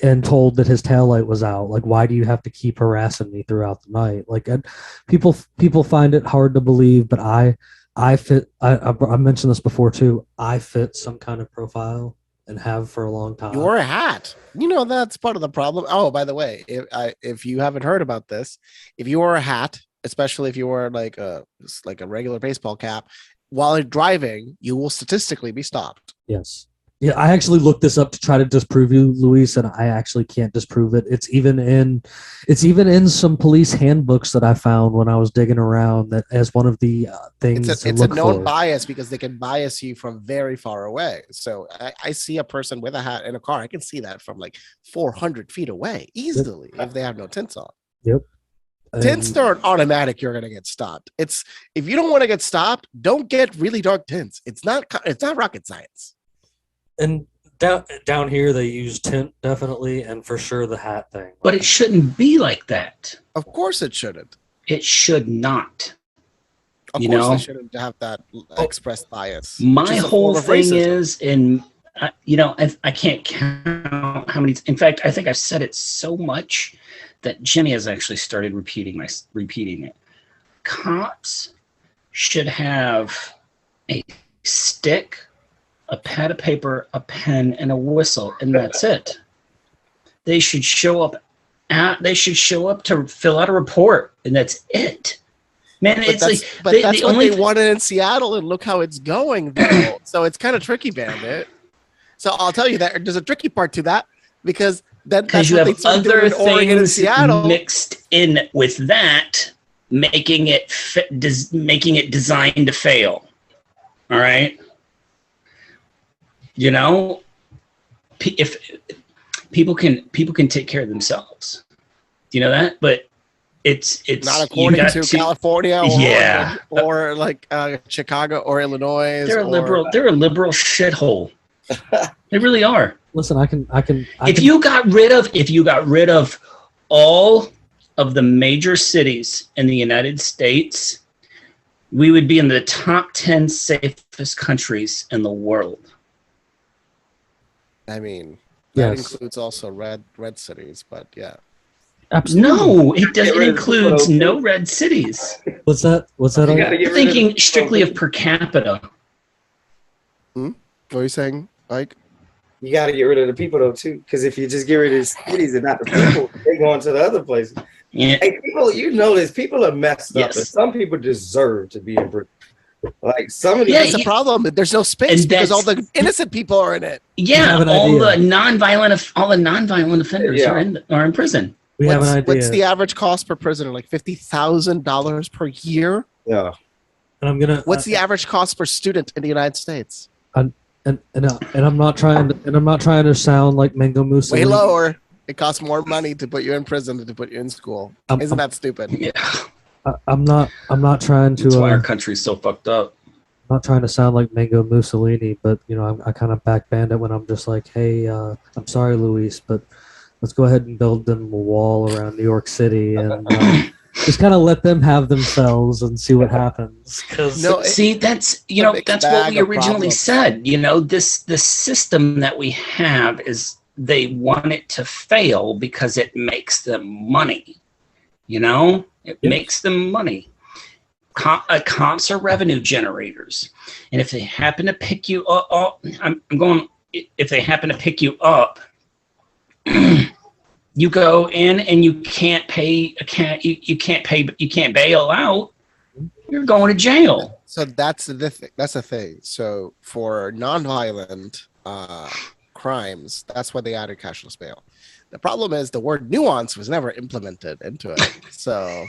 and told that his taillight was out. Like, why do you have to keep harassing me throughout the night? Like, and people find it hard to believe, but I fit. I mentioned this before too. I fit some kind of profile and have for a long time. You wore a hat. You know, that's part of the problem. Oh, by the way, if you haven't heard about this, if you wore a hat, especially if you wore like a regular baseball cap, while you're driving, you will statistically be stopped. Yes. Yeah, I actually looked this up to try to disprove you, Luis, and I actually can't disprove it. It's even in some police handbooks that I found when I was digging around, that as one of the things. It's a known bias because they can bias you from very far away. So I see a person with a hat in a car. I can see that from like 400 feet away easily if they have no tints on. Yep. Tints aren't automatic. You're gonna get stopped. If you don't want to get stopped, don't get really dark tints. It's not rocket science. And down here they use tint, definitely, and for sure the hat thing. But it shouldn't be like that. Of course it shouldn't. It should not. Of course they shouldn't have that expressed bias. My whole thing is, I can't count how many. In fact, I think I've said it so much that Jimmy has actually started repeating it. Cops should have a stick, a pad of paper, a pen, and a whistle, and that's it. They should show up to fill out a report, and that's it. Man, that's what they wanted in Seattle, and look how it's going, though. So it's kind of tricky, Bandit. So I'll tell you that there's a tricky part to that, because that's you what have they other things Oregon and Seattle mixed in with that, making it designed to fail. All right. You know, if people can take care of themselves, you know that, but it's not according to California or like Chicago or Illinois. They're a liberal shithole. They really are. Listen, I can. If you got rid of all of the major cities in the United States, we would be in the top 10 safest countries in the world. I mean, that includes also red cities, but yeah. Absolutely. No, it doesn't. It includes no red cities. What's that? You're thinking strictly of per capita. What are you saying, Mike? You got to get rid of the people though too, because if you just get rid of the cities and not the people, they go into the other places. Yeah. Hey, people are messed up, and some people deserve to be in prison. Like some of these, that's the problem. There's no space because all the innocent people are in it. Yeah, all the non-violent offenders are in prison. We have an idea. What's the average cost per prisoner? Like $50,000 per year. Yeah. And what's the average cost per student in the United States? And I'm not trying to sound like Mango Mussolini. Way lower. It costs more money to put you in prison than to put you in school. Isn't that stupid? Yeah. I'm not trying to. That's why our country's so fucked up. I'm not trying to sound like Mango Mussolini, but I kind of back Bandit when I'm just like, hey, I'm sorry, Luis, but let's go ahead and build them a wall around New York City and just kind of let them have themselves and see what happens. That's what we originally said. This system that we have is they want it to fail because it makes them money. It makes them money. Cops are revenue generators, and if they happen to pick you up, if they happen to pick you up. You go in and you can't bail out. You're going to jail. So that's the thing. So for nonviolent crimes, that's why they added cashless bail. The problem is the word nuance was never implemented into it. So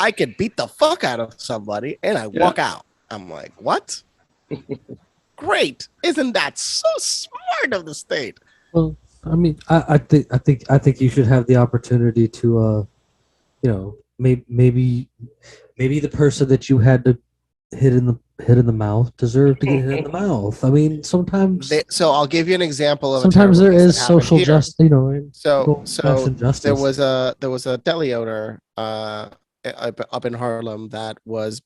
I could beat the fuck out of somebody and I walk out. I'm like, what? Great! Isn't that so smart of the state? Well, I mean, I think you should have the opportunity to, maybe the person that you had to hit in the mouth deserved to get hit in the mouth. I mean, sometimes. So I'll give you an example of. Sometimes there is social justice, So there was a deli owner up in Harlem that was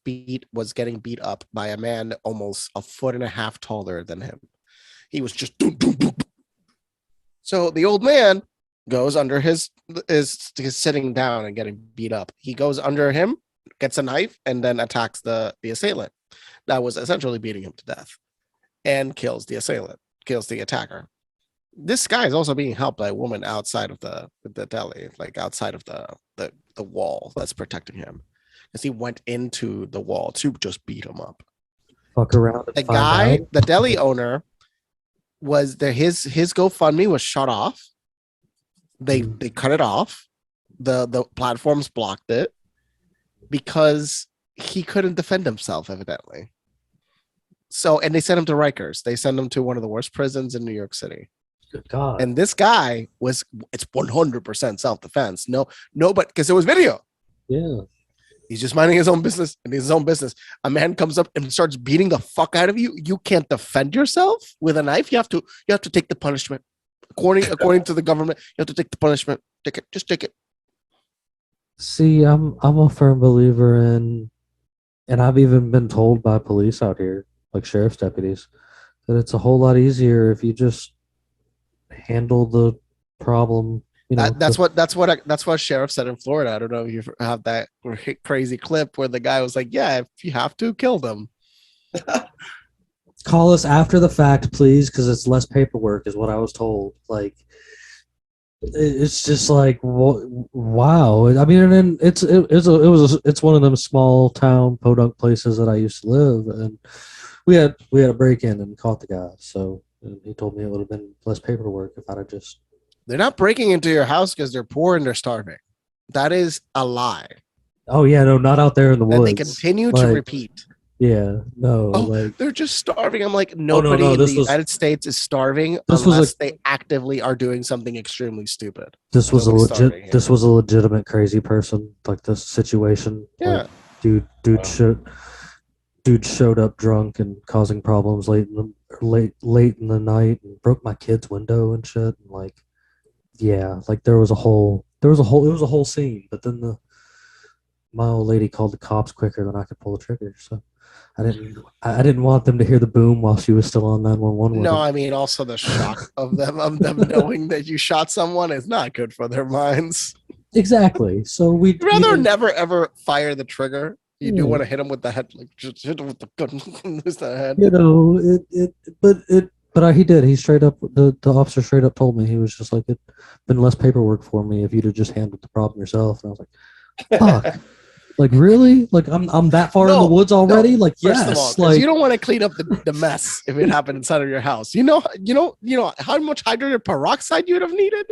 getting beat up by a man almost 1.5 feet taller than him. He was just. So the old man goes under is sitting down and getting beat up. He goes under him, gets a knife, and then attacks the assailant that was essentially beating him to death, and kills the assailant, kills the attacker. This guy is also being helped by a woman outside of the deli, like outside of the wall that's protecting him, because he went into the wall to just beat him up. Fuck around. The guy, the deli owner, was there. His GoFundMe was shut off. They cut it off. The platforms blocked it because he couldn't defend himself, evidently. So, and they sent him to Rikers. They sent him to one of the worst prisons in New York City. Good God. And this guy it's 100% self-defense. No, but because there was video. Yeah. He's just minding his own business and his own business. A man comes up and starts beating the fuck out of you. You can't defend yourself with a knife. You have to take the punishment. According to the government, you have to take the punishment. Take it. Just take it. See, I'm a firm believer in, and I've even been told by police out here, like sheriff's deputies, that it's a whole lot easier if you just handle the problem. You know, that's what sheriff said in Florida. I don't know if you have that crazy clip where the guy was like, "Yeah, if you have to, kill them." Call us after the fact, please, because it's less paperwork, is what I was told. Like, it's just like, wow. I mean, and it's one of them small town podunk places that I used to live, and we had a break in and caught the guy. So and he told me it would have been less paperwork if I'd have just. They're not breaking into your house because they're poor and they're starving. That is a lie. Oh yeah, no, not out there in the woods. And they continue to repeat. Yeah, no. They're just starving. I'm like, nobody in the United States is starving unless they actively are doing something extremely stupid. This was a legitimate crazy person. Like this situation. Yeah. Like, dude showed up drunk and causing problems late in the night and broke my kid's window and shit. And like, yeah, like it was a whole scene. But then my old lady called the cops quicker than I could pull the trigger. So I didn't want them to hear the boom while she was still on 911. No, I mean also the shock of them knowing that you shot someone is not good for their minds. Exactly. So we'd rather never ever fire the trigger. You do want to hit him with the head, like just hit him with the gun, lose the head. You know, but he did. He straight up, the officer straight up told me, he was just like, it'd been less paperwork for me if you'd have just handled the problem yourself. And I was like, fuck. Like, really? Like, I'm that far in the woods already? Like, yes. First of all, you don't want to clean up the mess if it happened inside of your house. You know how much hydrogen peroxide you would have needed?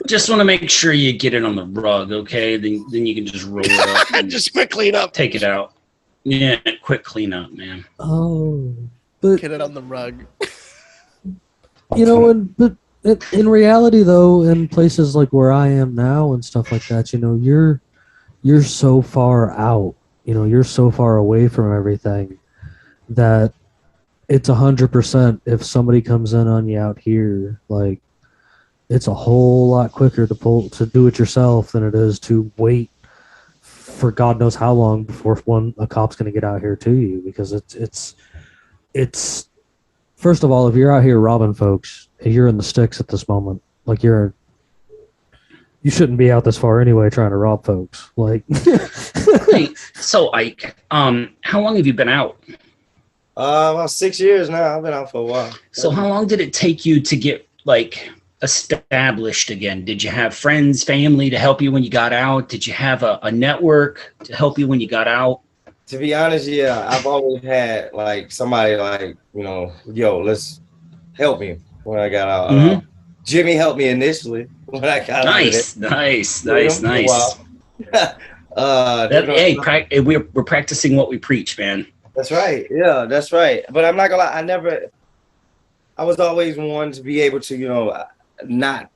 Just want to make sure you get it on the rug, okay? Then you can just roll it up and just quick clean up. Take it out. Yeah, quick clean up, man. Oh, but get it on the rug. You know, but in reality, though, in places like where I am now and stuff like that, you know, you're so far out. You know, you're so far away from everything that it's 100%. If somebody comes in on you out here, like, it's a whole lot quicker to do it yourself than it is to wait for God knows how long before a cop's going to get out here to you, because it's first of all, if you're out here robbing folks, you're in the sticks at this moment. Like you shouldn't be out this far anyway trying to rob folks. Like, hey, so Ike, how long have you been out? About 6 years now. I've been out for a while. So how long did it take you to get like established again? Did you have friends, family to help you when you got out? Did you have a network to help you when you got out? To be honest, yeah, I've always had like somebody like, you know, yo, let's help me when I got out. Mm-hmm. Jimmy helped me initially when I got out. Nice. Hey, we're practicing what we preach, man. That's right. Yeah, that's right. But I'm not gonna lie, I was always one to be able to, you know, not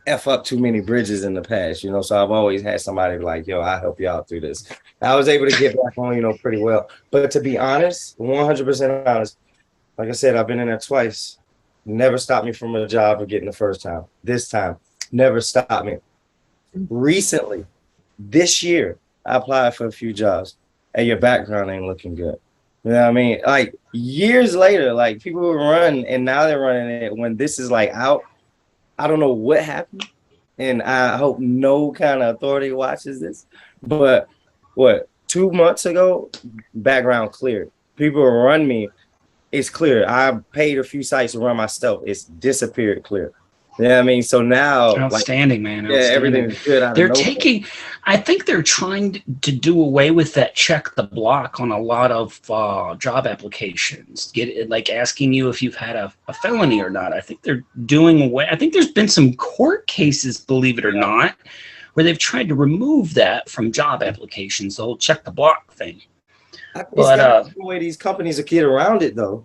F up too many bridges in the past, you know, so I've always had somebody like, yo, I'll help you out through this. I was able to get back on, you know, pretty well. But to be honest, 100% honest, like I said, I've been in there twice. Never stopped me from a job of getting the first time. This time, never stopped me. Recently, this year, I applied for a few jobs. and your background ain't looking good. You know what I mean? Like years later, like people were running and now they're running it when this is like out. I don't know what happened. And I hope no kind of authority watches this. But what, 2 months ago, background cleared. People run me. It's clear. I paid a few sites to run myself. It's disappeared clear. You know what I mean? So now, Outstanding, man. Yeah, Outstanding. everything's good. They're taking, I think they're trying to do away with that check the block on a lot of job applications. Get it, like asking you if you've had a felony or not. I think they're doing away. I think there's been some court cases, believe it or not, where they've tried to remove that from job applications, the whole check the block thing. But the way these companies are get around it, though,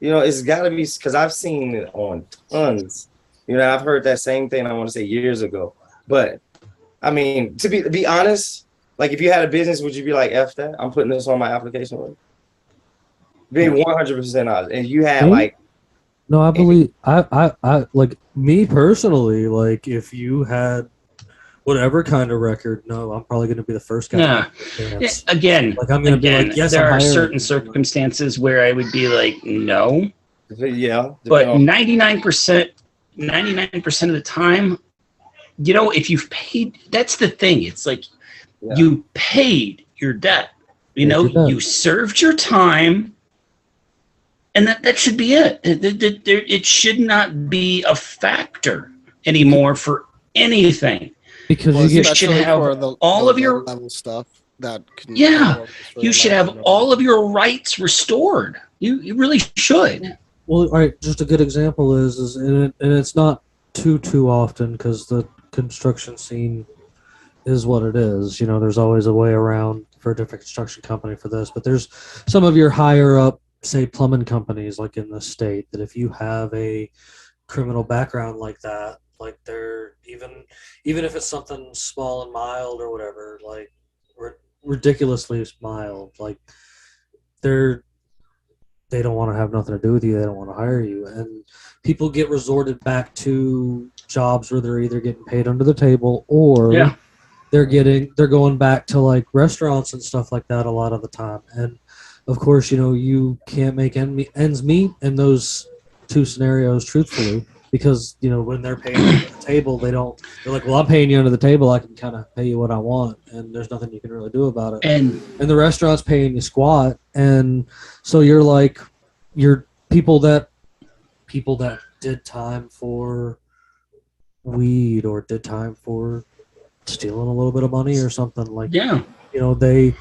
you know, it's got to be because I've seen it on tons. You know, I've heard that same thing, I want to say years ago. But I mean, to be honest, like if you had a business, would you be like, F that? I'm putting this on my application. Being 100% honest. And you had like. No, I believe, I like me personally, like if you had whatever kind of record, no, I'm probably going to be the first guy. Yeah. Again, like I'm going to be like, yes, there are certain circumstances where I would be like, no. Yeah. But 99% of the time, you know, if you've paid, that's the thing. It's like you paid your debt. You know, you served your time, and that should be it. It should not be a factor anymore for anything. Because you should have all of your level stuff that can you should have all of your rights restored. You really should. Well, all right, just a good example is and it's not too often because the construction scene is what it is. You know, there's always a way around for a different construction company for this, but there's some of your higher up, say, plumbing companies like in the state that if you have a criminal background like that, like they're even if it's something small and mild or whatever, like ridiculously mild, like they don't want to have nothing to do with you. They don't want to hire you. And people get resorted back to jobs where they're either getting paid under the table or they're going back to like restaurants and stuff like that a lot of the time. And of course, you know, you can't make ends meet in those two scenarios, truthfully, because, you know, when they're paying under the table, they're like, well, I'm paying you under the table. I can kind of pay you what I want, and there's nothing you can really do about it. And the restaurant's paying you squat, and so you're like, you're people that did time for weed or did time for stealing a little bit of money or something like, you know, they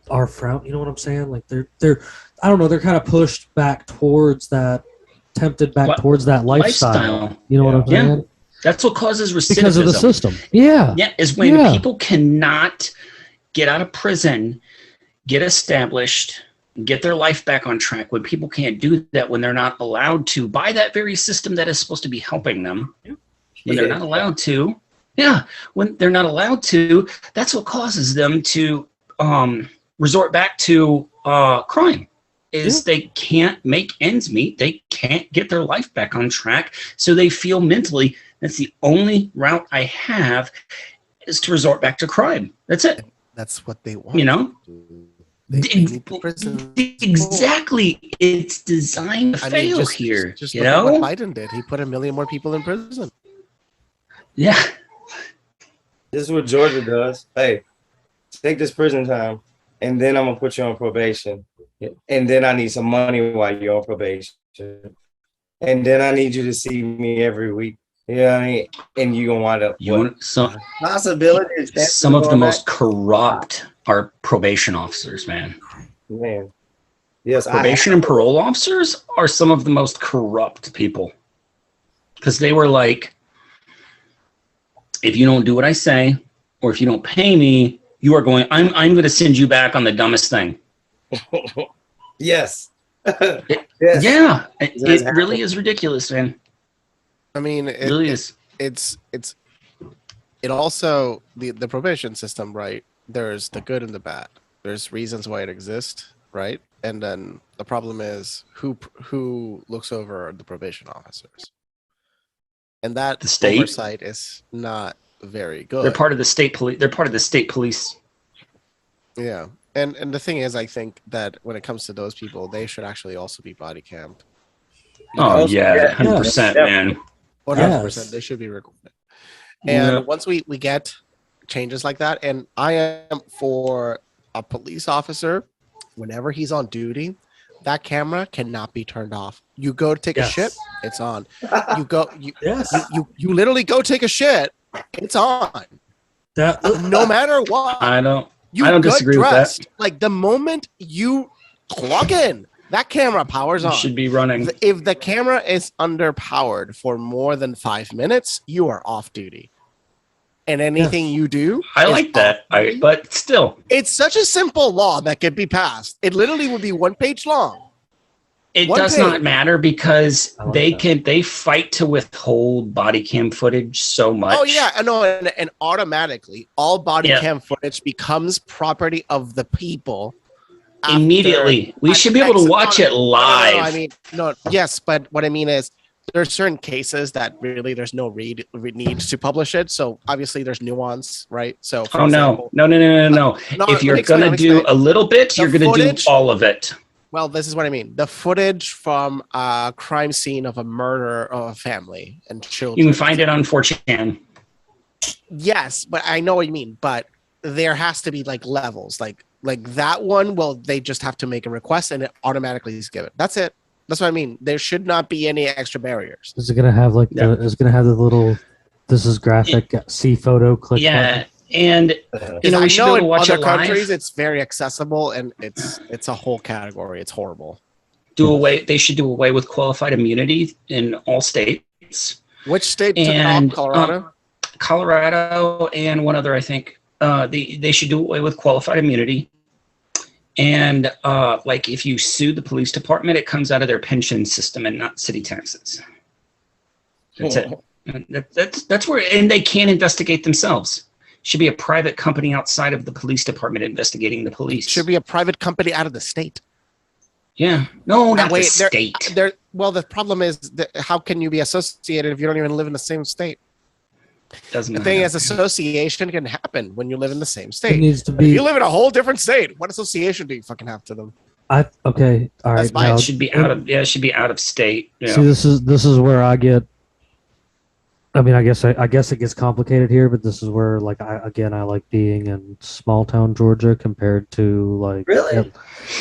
are frowned. You know what I'm saying? Like they're I don't know. They're kind of pushed back towards that. Tempted back towards that lifestyle. You know what I'm saying? Yeah. That's what causes recidivism. Because of the system. Yeah. Yeah, is when people cannot get out of prison, get established, get their life back on track. When people can't do that, when they're not allowed to, by that very system that is supposed to be helping them, when they're not allowed to, when they're not allowed to, that's what causes them to resort back to crime. Is they can't make ends meet. They can't get their life back on track. So they feel mentally that's the only route I have is to resort back to crime. That's it. That's what they want. You know? Exactly. It's designed to fail here. Just you look at know what Biden did. He put 1 million more people in prison. Yeah. This is what Georgia does. Hey, take this prison time, and then I'm gonna put you on probation. And then I need some money while you're on probation. And then I need you to see me every week. You know what I mean? And you're going to wind up. Possibilities. Some of the most corrupt are probation officers, man. Yes. Probation and parole officers are some of the most corrupt people. Because they were like, if you don't do what I say, or if you don't pay me, you are going, I'm going to send you back on the dumbest thing. Yes. Yes. Yeah, it really is ridiculous, man. I mean, it really is. It also the probation system, right? There's the good and the bad. There's reasons why it exists, right? And then the problem is who looks over the probation officers, and that the state oversight is not very good. They're part of the state police. They're part of the state police Yeah. And the thing is, I think that when it comes to those people, they should actually also be body camped. Oh Also, yeah, yeah, 100%, yeah. man. 100%. They should be recorded. Yeah. And once we get changes like that, and I am for a police officer, whenever he's on duty, that camera cannot be turned off. You go to take a shit, it's on. You go, you literally go take a shit, it's on. No matter what. I don't disagree with that. Like the moment you clock in, that camera powers on. Should be running. If the camera is underpowered for more than 5 minutes, you are off duty. And anything you do, I like that. But still, it's such a simple law that could be passed. It literally would be 1 page long. It does not matter because they fight to withhold body cam footage so much. Oh yeah, I know, and automatically all body cam footage becomes property of the people. Immediately, we should be able to watch it live. No, I mean, yes, but what I mean is, there are certain cases that really there's no need to publish it. So obviously there's nuance, right? So for example, no. If you're gonna do a little bit, you're gonna do all of it. Well, this is what I mean. The footage from a crime scene of a murder of a family and children. You can find it on 4chan. Yes, but I know what you mean. But there has to be like levels. Like that one, well, they just have to make a request and it automatically is given. That's it. That's what I mean. There should not be any extra barriers. Is it gonna have like is it gonna have the little this is graphic see photo click button? And we should be able to watch other countries it's very accessible and it's a whole category. It's horrible. They should do away with qualified immunity in all states. Which state took it off? Colorado? Colorado and one other, I think. They should do away with qualified immunity. And like if you sue the police department, it comes out of their pension system and not city taxes. That's it. That's where, and they can't investigate themselves. Should be a private company outside of the police department investigating the police. Should be a private company out of the state. Yeah. No, not the state. Well, the problem is that how can you be associated if you don't even live in the same state? Doesn't the thing is, association can happen when you live in the same state. It needs to be. If you live in a whole different state, what association do you fucking have to them? Okay, all right. It should be out of. Yeah, it should be out of state. Yeah. See, this is where I get. I mean, I guess it gets complicated here, but this is where, like, I like being in small town Georgia compared to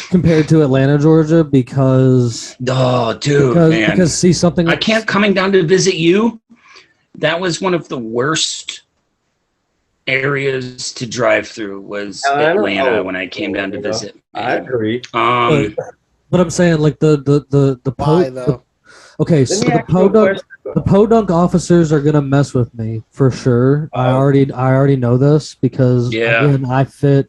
compared to Atlanta, Georgia, because because see something. I can't coming down to visit you. That was one of the worst areas to drive through was Atlanta when I came down to visit. I agree. But I'm saying like the okay, so the podunk officers are gonna mess with me for sure. I already know this because again, I fit.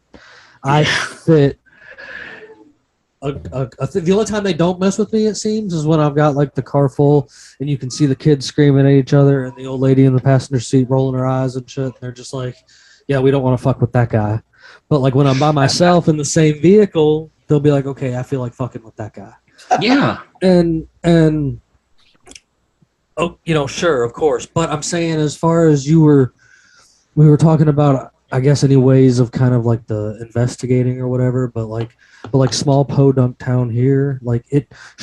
The only time they don't mess with me, it seems, is when I've got like the car full and you can see the kids screaming at each other and the old lady in the passenger seat rolling her eyes and shit. And they're just like, yeah, we don't want to fuck with that guy. But like when I'm by myself in the same vehicle, they'll be like, okay, I feel like fucking with that guy. Yeah. And oh, sure, of course. But I'm saying as far as we were talking about, I guess, any ways of kind of like the investigating or whatever, but like small podunk town here, like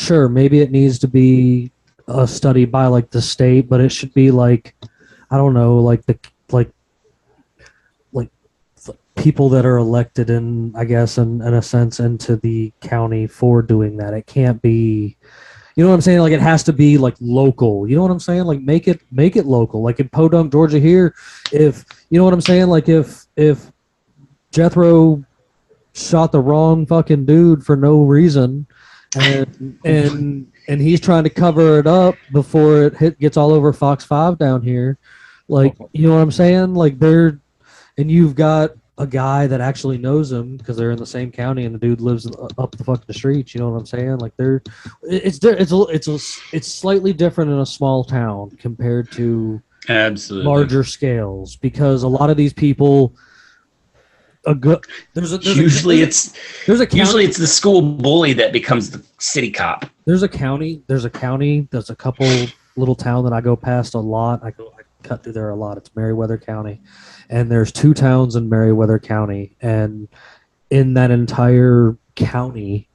maybe it needs to be a study by like the state, but it should be like, I don't know, like people that are elected in, I guess, in a sense, into the county for doing that. It can't be, you know what I'm saying? Like it has to be like local. You know what I'm saying? Like make it local. Like in Podunk, Georgia here, if you know what I'm saying? Like if Jethro shot the wrong fucking dude for no reason and he's trying to cover it up before it gets all over Fox 5 down here. Like, you know what I'm saying? Like you've got a guy that actually knows him because they're in the same county and the dude lives up the fucking street. You know what I'm saying? Like it's slightly different in a small town compared to larger scales because a lot of these people usually it's the school bully that becomes the city cop. There's a county, there's a couple little town that I go past a lot. I cut through there a lot. It's Meriwether County. And there's 2 towns in Meriwether County, and in that entire county,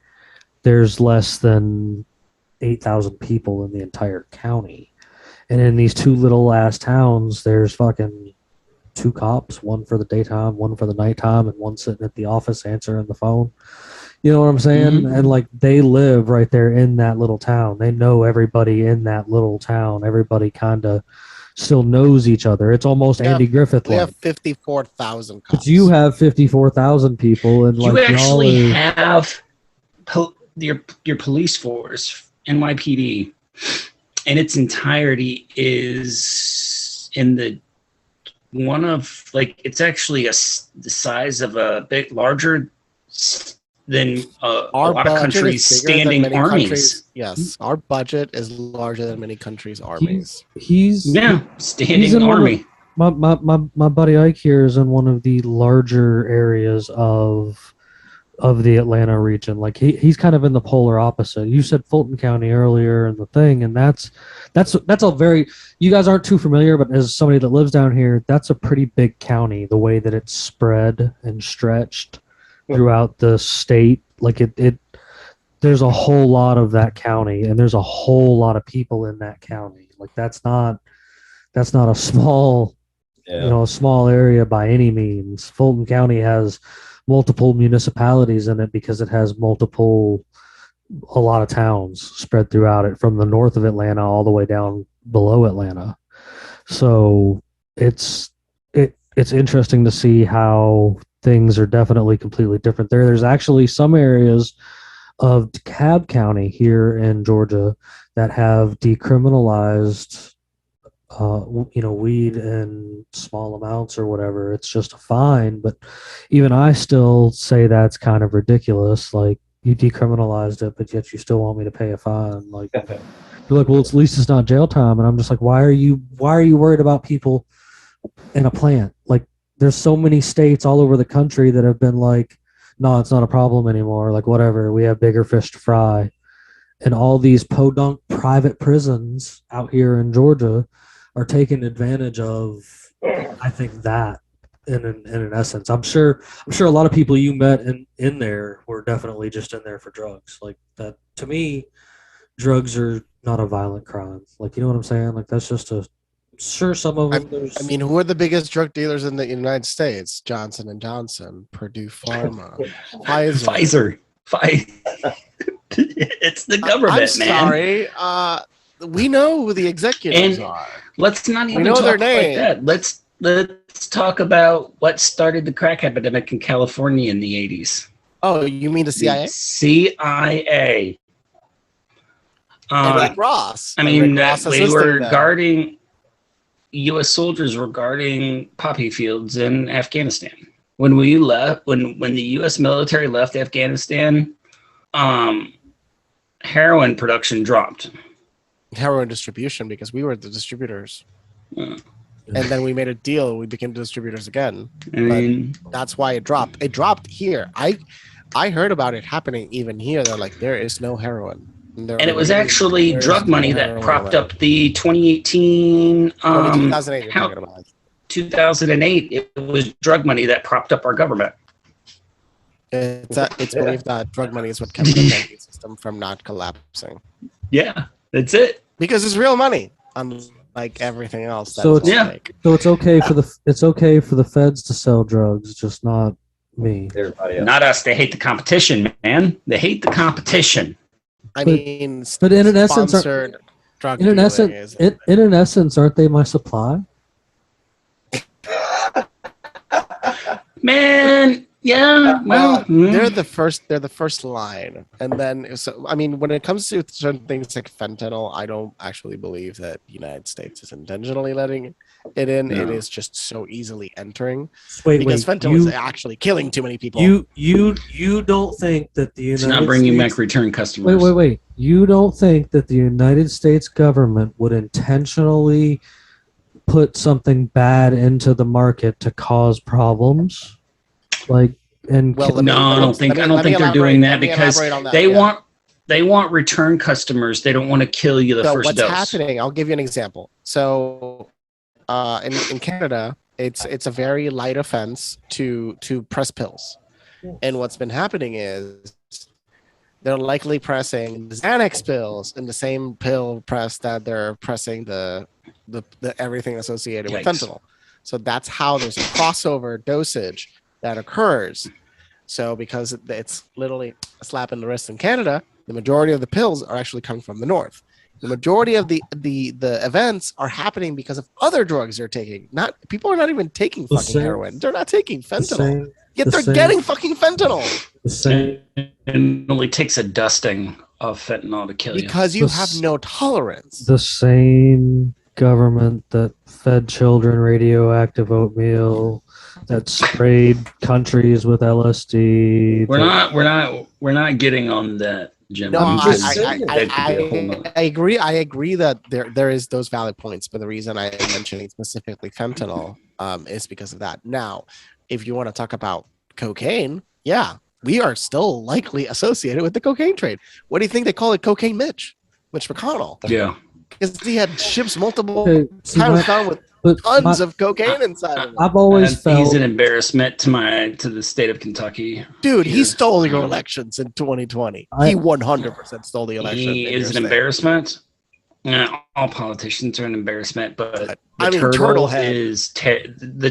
there's less than 8,000 people in the entire county. And in these two little ass towns, there's fucking 2 cops, one for the daytime, one for the nighttime, and one sitting at the office answering the phone. You know what I'm saying? Mhm. And like they live right there in that little town. They know everybody in that little town. Everybody kind of still knows each other. It's almost We have- Andy Griffith We like. have 54,000 But cops. you have 54,000 people, and You like actually y'all are, have your police force, NYPD, in its entirety is in the one of like it's actually the size of a bit larger than a lot of budget countries' is bigger than standing many armies. countries. Yes, our budget is larger than many countries' armies. he's Yeah, he's standing in one of- army. my buddy Ike here is in one of the larger areas of the Atlanta region. Like he's kind of in the polar opposite. You said Fulton County earlier and the thing, and that's a very, you guys aren't too familiar, but as somebody that lives down here, that's a pretty big county, the way that it's spread and stretched throughout the state. Like it there's a whole lot of that county, and there's a whole lot of people in that county. Like that's not a small a small area by any means. Fulton County has multiple municipalities in it because it has a lot of towns spread throughout it, from the north of Atlanta all the way down below Atlanta. So it's interesting to see how things are definitely completely different there. There's actually some areas of DeKalb County here in Georgia that have decriminalized weed in small amounts or whatever. It's just a fine, but even I still say that's kind of ridiculous. Like, you decriminalized it, but yet you still want me to pay a fine. Like, you're like, well, at least it's not jail time, and I'm just like, why are you worried about people in a plant? Like, there's so many states all over the country that have been like, no, it's not a problem anymore. Like, whatever, we have bigger fish to fry. And all these podunk private prisons out here in Georgia are taking advantage of, I think, that in an essence. I'm sure a lot of people you met in there were definitely just in there for drugs. Like, that, to me, drugs are not a violent crime. Like, you know what I'm saying? Like, that's just sure, some of them. I mean, who are the biggest drug dealers in the United States? Johnson and Johnson, Purdue Pharma, Pfizer. It's the government, I'm man. sorry. We know who the executives are. Let's not even know talk their like name. that. Let's talk about what started the crack epidemic in California in the 80s. Oh, you mean the CIA? CIA. And Rick Ross. I mean, Rick Ross we assisting were them. guarding, U.S. soldiers were guarding poppy fields in Afghanistan. When we left, when the U.S. military left Afghanistan, heroin production dropped. Heroin distribution, because we were the distributors. And then we made a deal. We became distributors again. I mean, that's why it dropped. It dropped here. I heard about it happening even here. They're like, there is no heroin. And it was actually drug money that propped up the 2018. 2008. You're talking about. 2008. It was drug money that propped up our government. It's believed that drug money is what kept the banking system from not collapsing. Yeah, that's it. Because it's real money, unlike everything else. So it's okay for the feds to sell drugs, just not me. Everybody else. Not us. They hate the competition, man. They hate the competition. But in an essence, drug in an essence, aren't they my supply? Man, yeah. Well, they're the first line, and then when it comes to certain things like fentanyl, I don't actually believe that the United States is intentionally letting it in. No. It is just so easily entering. Because fentanyl is actually killing too many people. You don't think that the United States... It's not bringing back return customers. Wait. You don't think that the United States government would intentionally put something bad into the market to cause problems? I don't think they're doing that, because they want return customers. They don't want to kill you the first dose. What's happening? I'll give you an example. So, in Canada, it's a very light offense to press pills. And what's been happening is they're likely pressing the Xanax pills in the same pill press that they're pressing the everything associated with fentanyl. So that's how there's a crossover dosage that occurs. So because it's literally a slap in the wrist in Canada, the majority of the pills are actually coming from the north. The majority of the events are happening because of other drugs they're taking. Not people are not even taking fucking heroin. They're not taking fentanyl. Yet they're getting fucking fentanyl. It only takes a dusting of fentanyl to kill you. Because you have no tolerance. The same government that fed children radioactive oatmeal, that sprayed countries with LSD. We're not getting on that, Jim. No, I agree. I agree that there is those valid points, but the reason I am mentioning specifically fentanyl is because of that. Now, if you want to talk about cocaine, yeah, we are still likely associated with the cocaine trade. What do you think they call it? Cocaine Mitch McConnell. Yeah. Because he had ships multiple times found with tons of cocaine inside of them. I've always felt he's an embarrassment to the state of Kentucky. Dude, he stole your elections in 2020. He 100% stole the election. He is an embarrassment. All politicians are an embarrassment, but the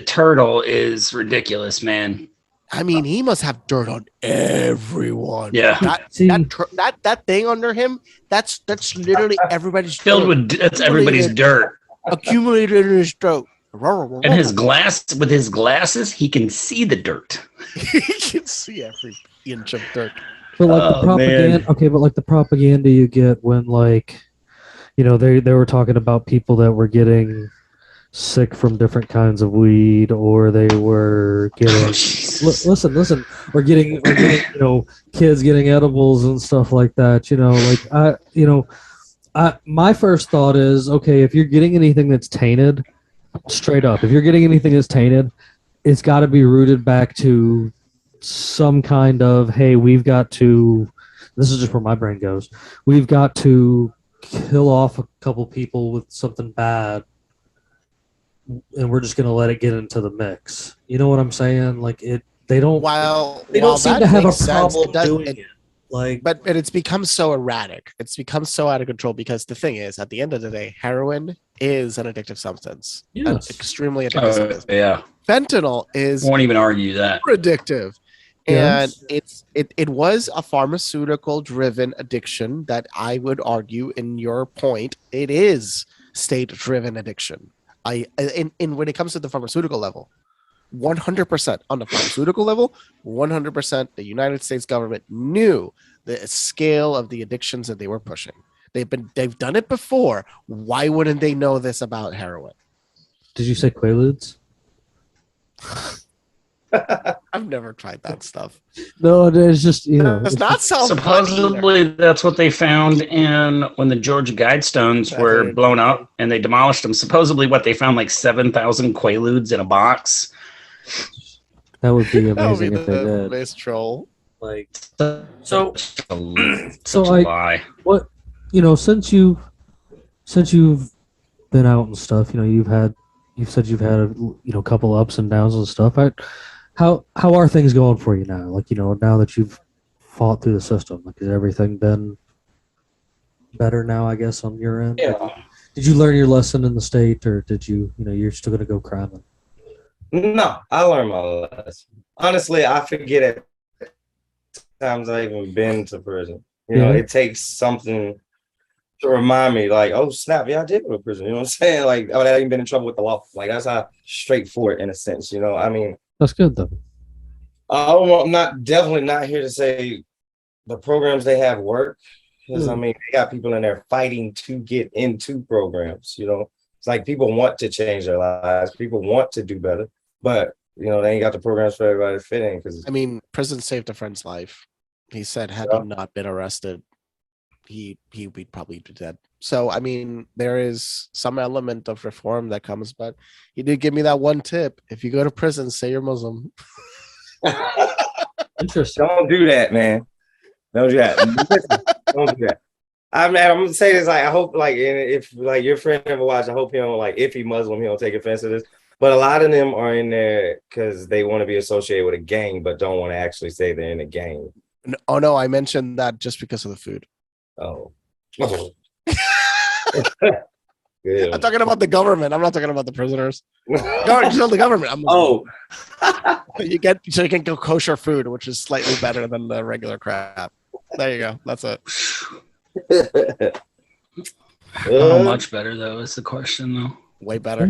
turtle is ridiculous, man. I mean, he must have dirt on everyone. Yeah, that thing under him. That's literally everybody's filled with. That's everybody's dirt accumulated in his throat. And his glasses, he can see the dirt. He can see every inch of dirt. But like the propaganda, man. Okay, but like the propaganda you get when they were talking about people that were getting sick from different kinds of weed, or they were getting listen, or getting kids getting edibles and stuff like that. My first thought is, okay, if you're getting anything that's tainted, straight up, if you're getting anything that's tainted, it's got to be rooted back to some kind of, hey, we've got to. This is just where my brain goes. We've got to kill off a couple people with something bad, and we're just going to let it get into the mix. You know what I'm saying? Like they don't seem to have a problem doing it. But it's become so erratic. It's become so out of control because the thing is, at the end of the day, heroin is an addictive substance. Yes. An extremely addictive substance. Yeah. Fentanyl is won't even argue that. Addictive. Yes. And it was a pharmaceutical driven addiction that I would argue, in your point, it is state driven addiction. In when it comes to the pharmaceutical level, 100% on the pharmaceutical level, 100% the United States government knew the scale of the addictions that they were pushing. They've done it before. Why wouldn't they know this about heroin? Did you say Quaaludes? I've never tried that stuff. No, it's just it's not supposedly that's what they found when the Georgia Guidestones were blown up and they demolished them. Supposedly, what they found, like 7,000 Quaaludes in a box. That would be amazing if they did. Base troll. Like so like what since you've been out and stuff, you've said you've had a couple ups and downs and stuff. How are things going for you now? Like, now that you've fought through the system, like, has everything been better now, I guess, on your end? Yeah. Like, did you learn your lesson in the state, or did you, you're still going to go cramming? No, I learned my lesson. Honestly, I forget it times I've even been to prison. It takes something to remind me, like, oh snap, yeah, I did go to prison. You know what I'm saying? Like, I ain't been in trouble with the law. Like, that's how straightforward in a sense. I mean, that's good though. I'm definitely not here to say the programs they have work, because I mean, they got people in there fighting to get into programs. It's like people want to change their lives, people want to do better, but they ain't got the programs for everybody to fit in. Because I mean, prison saved a friend's life. He said, had he not been arrested, he would probably be dead. So I mean, there is some element of reform that comes, but he did give me that one tip: if you go to prison, say you're Muslim. Interesting. Don't do that, man. Don't do that. Don't do that. I'm gonna say this. Like, I hope, like, if like your friend ever watch, I hope he don't, like, if he Muslim, he don't take offense to this. But a lot of them are in there because they want to be associated with a gang, but don't want to actually say they're in a gang. Oh no, I mentioned that just because of the food. Oh. I'm talking about the government. I'm not talking about the prisoners. Just the government. oh. You can go kosher food, which is slightly better than the regular crap. There you go. That's it. How much better though is the question though. Way better.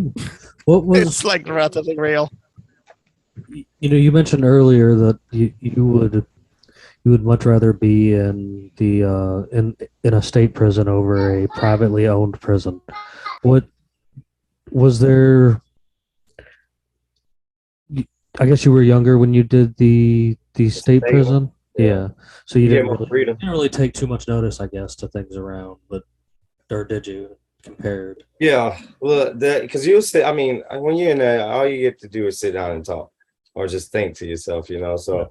What was It's like relatively real. you mentioned earlier that you would much rather be in the in a state prison over a privately owned prison. What was there? I guess you were younger when you did the state prison. Yeah. So you didn't really take too much notice, I guess, to things around, but or did you compared? Yeah, well, because you'll sit. I mean, when you're in there, all you get to do is sit down and talk, or just think to yourself. So,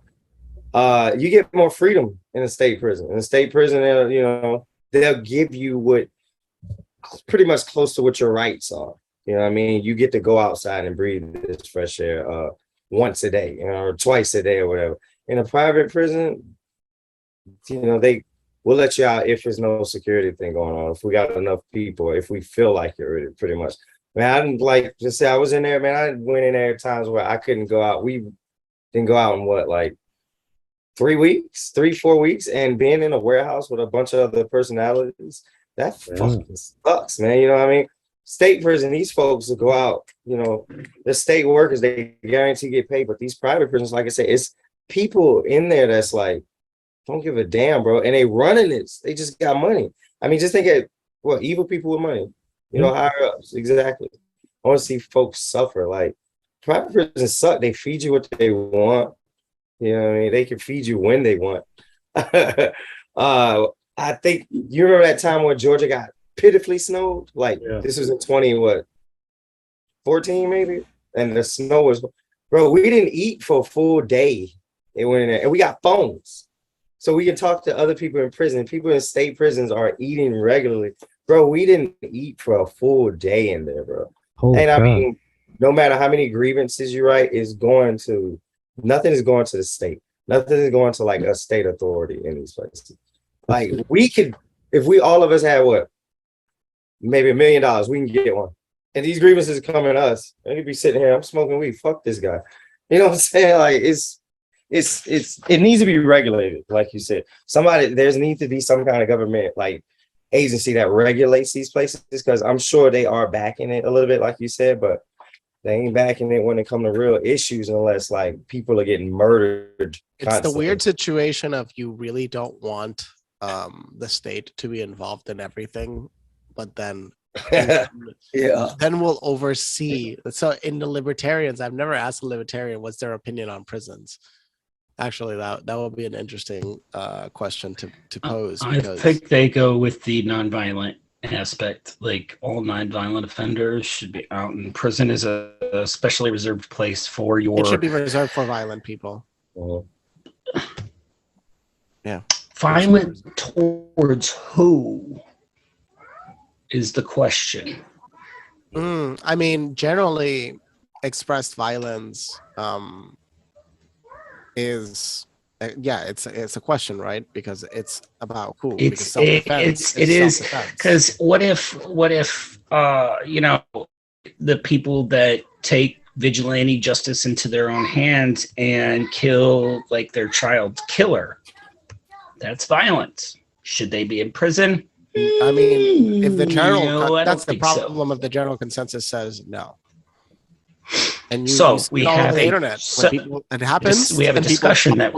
you get more freedom in a state prison. In a state prison, they'll give you what pretty much close to what your rights are. You know what I mean? You get to go outside and breathe this fresh air once a day, or twice a day, or whatever. In a private prison, they will let you out if there's no security thing going on. If we got enough people, if we feel like it, pretty much. Man, I didn't like just say I was in there, man. I went in there at times where I couldn't go out. We didn't go out in what, like 3 weeks, 4 weeks, and being in a warehouse with a bunch of other personalities, that fucking sucks, man. You know what I mean? State prison, these folks will go out, the state workers, they guarantee get paid, but these private prisons, like I said, it's people in there that's like, don't give a damn, bro. And they running this. They just got money. I mean, just think of evil people with money, higher ups. Exactly. I want to see folks suffer. Like, private prisons suck. They feed you what they want. You know what I mean? They can feed you when they want. I think you remember that time when Georgia got pitifully snowed? Like, this was in 14 maybe? And the snow was, bro, we didn't eat for a full day. They went in there, and we got phones. So we can talk to other people in prison. People in state prisons are eating regularly. Bro, we didn't eat for a full day in there, bro. Holy crap. I mean, no matter how many grievances you write, nothing is going to the state. Nothing is going to like a state authority in these places. Like, we could, if all of us had maybe $1 million, we can get one. And these grievances come at us. And you'd be sitting here, I'm smoking weed. Fuck this guy. You know what I'm saying? Like, it needs to be regulated, like you said. There's need to be some kind of government like agency that regulates these places, because I'm sure they are backing it a little bit, like you said, but they ain't backing it when it comes to real issues unless like people are getting murdered constantly. It's the weird situation of you really don't want the state to be involved in everything, but then then we'll oversee. So in the libertarians, I've never asked a libertarian what's their opinion on prisons. Actually, that would be an interesting question to pose. I think they go with the nonviolent aspect. Like, all nonviolent offenders should be out, and prison is a specially reserved place for your. It should be reserved for violent people. Yeah. Violent towards who is the question. I mean, generally expressed violence is it's a question, right? Because it's about who. It is because what if the people that take vigilante justice into their own hands and kill like their child's killer, that's violence. Should they be in prison? I mean, if the general that's the problem of the general consensus says no. And we have the internet. It happens. We have a discussion that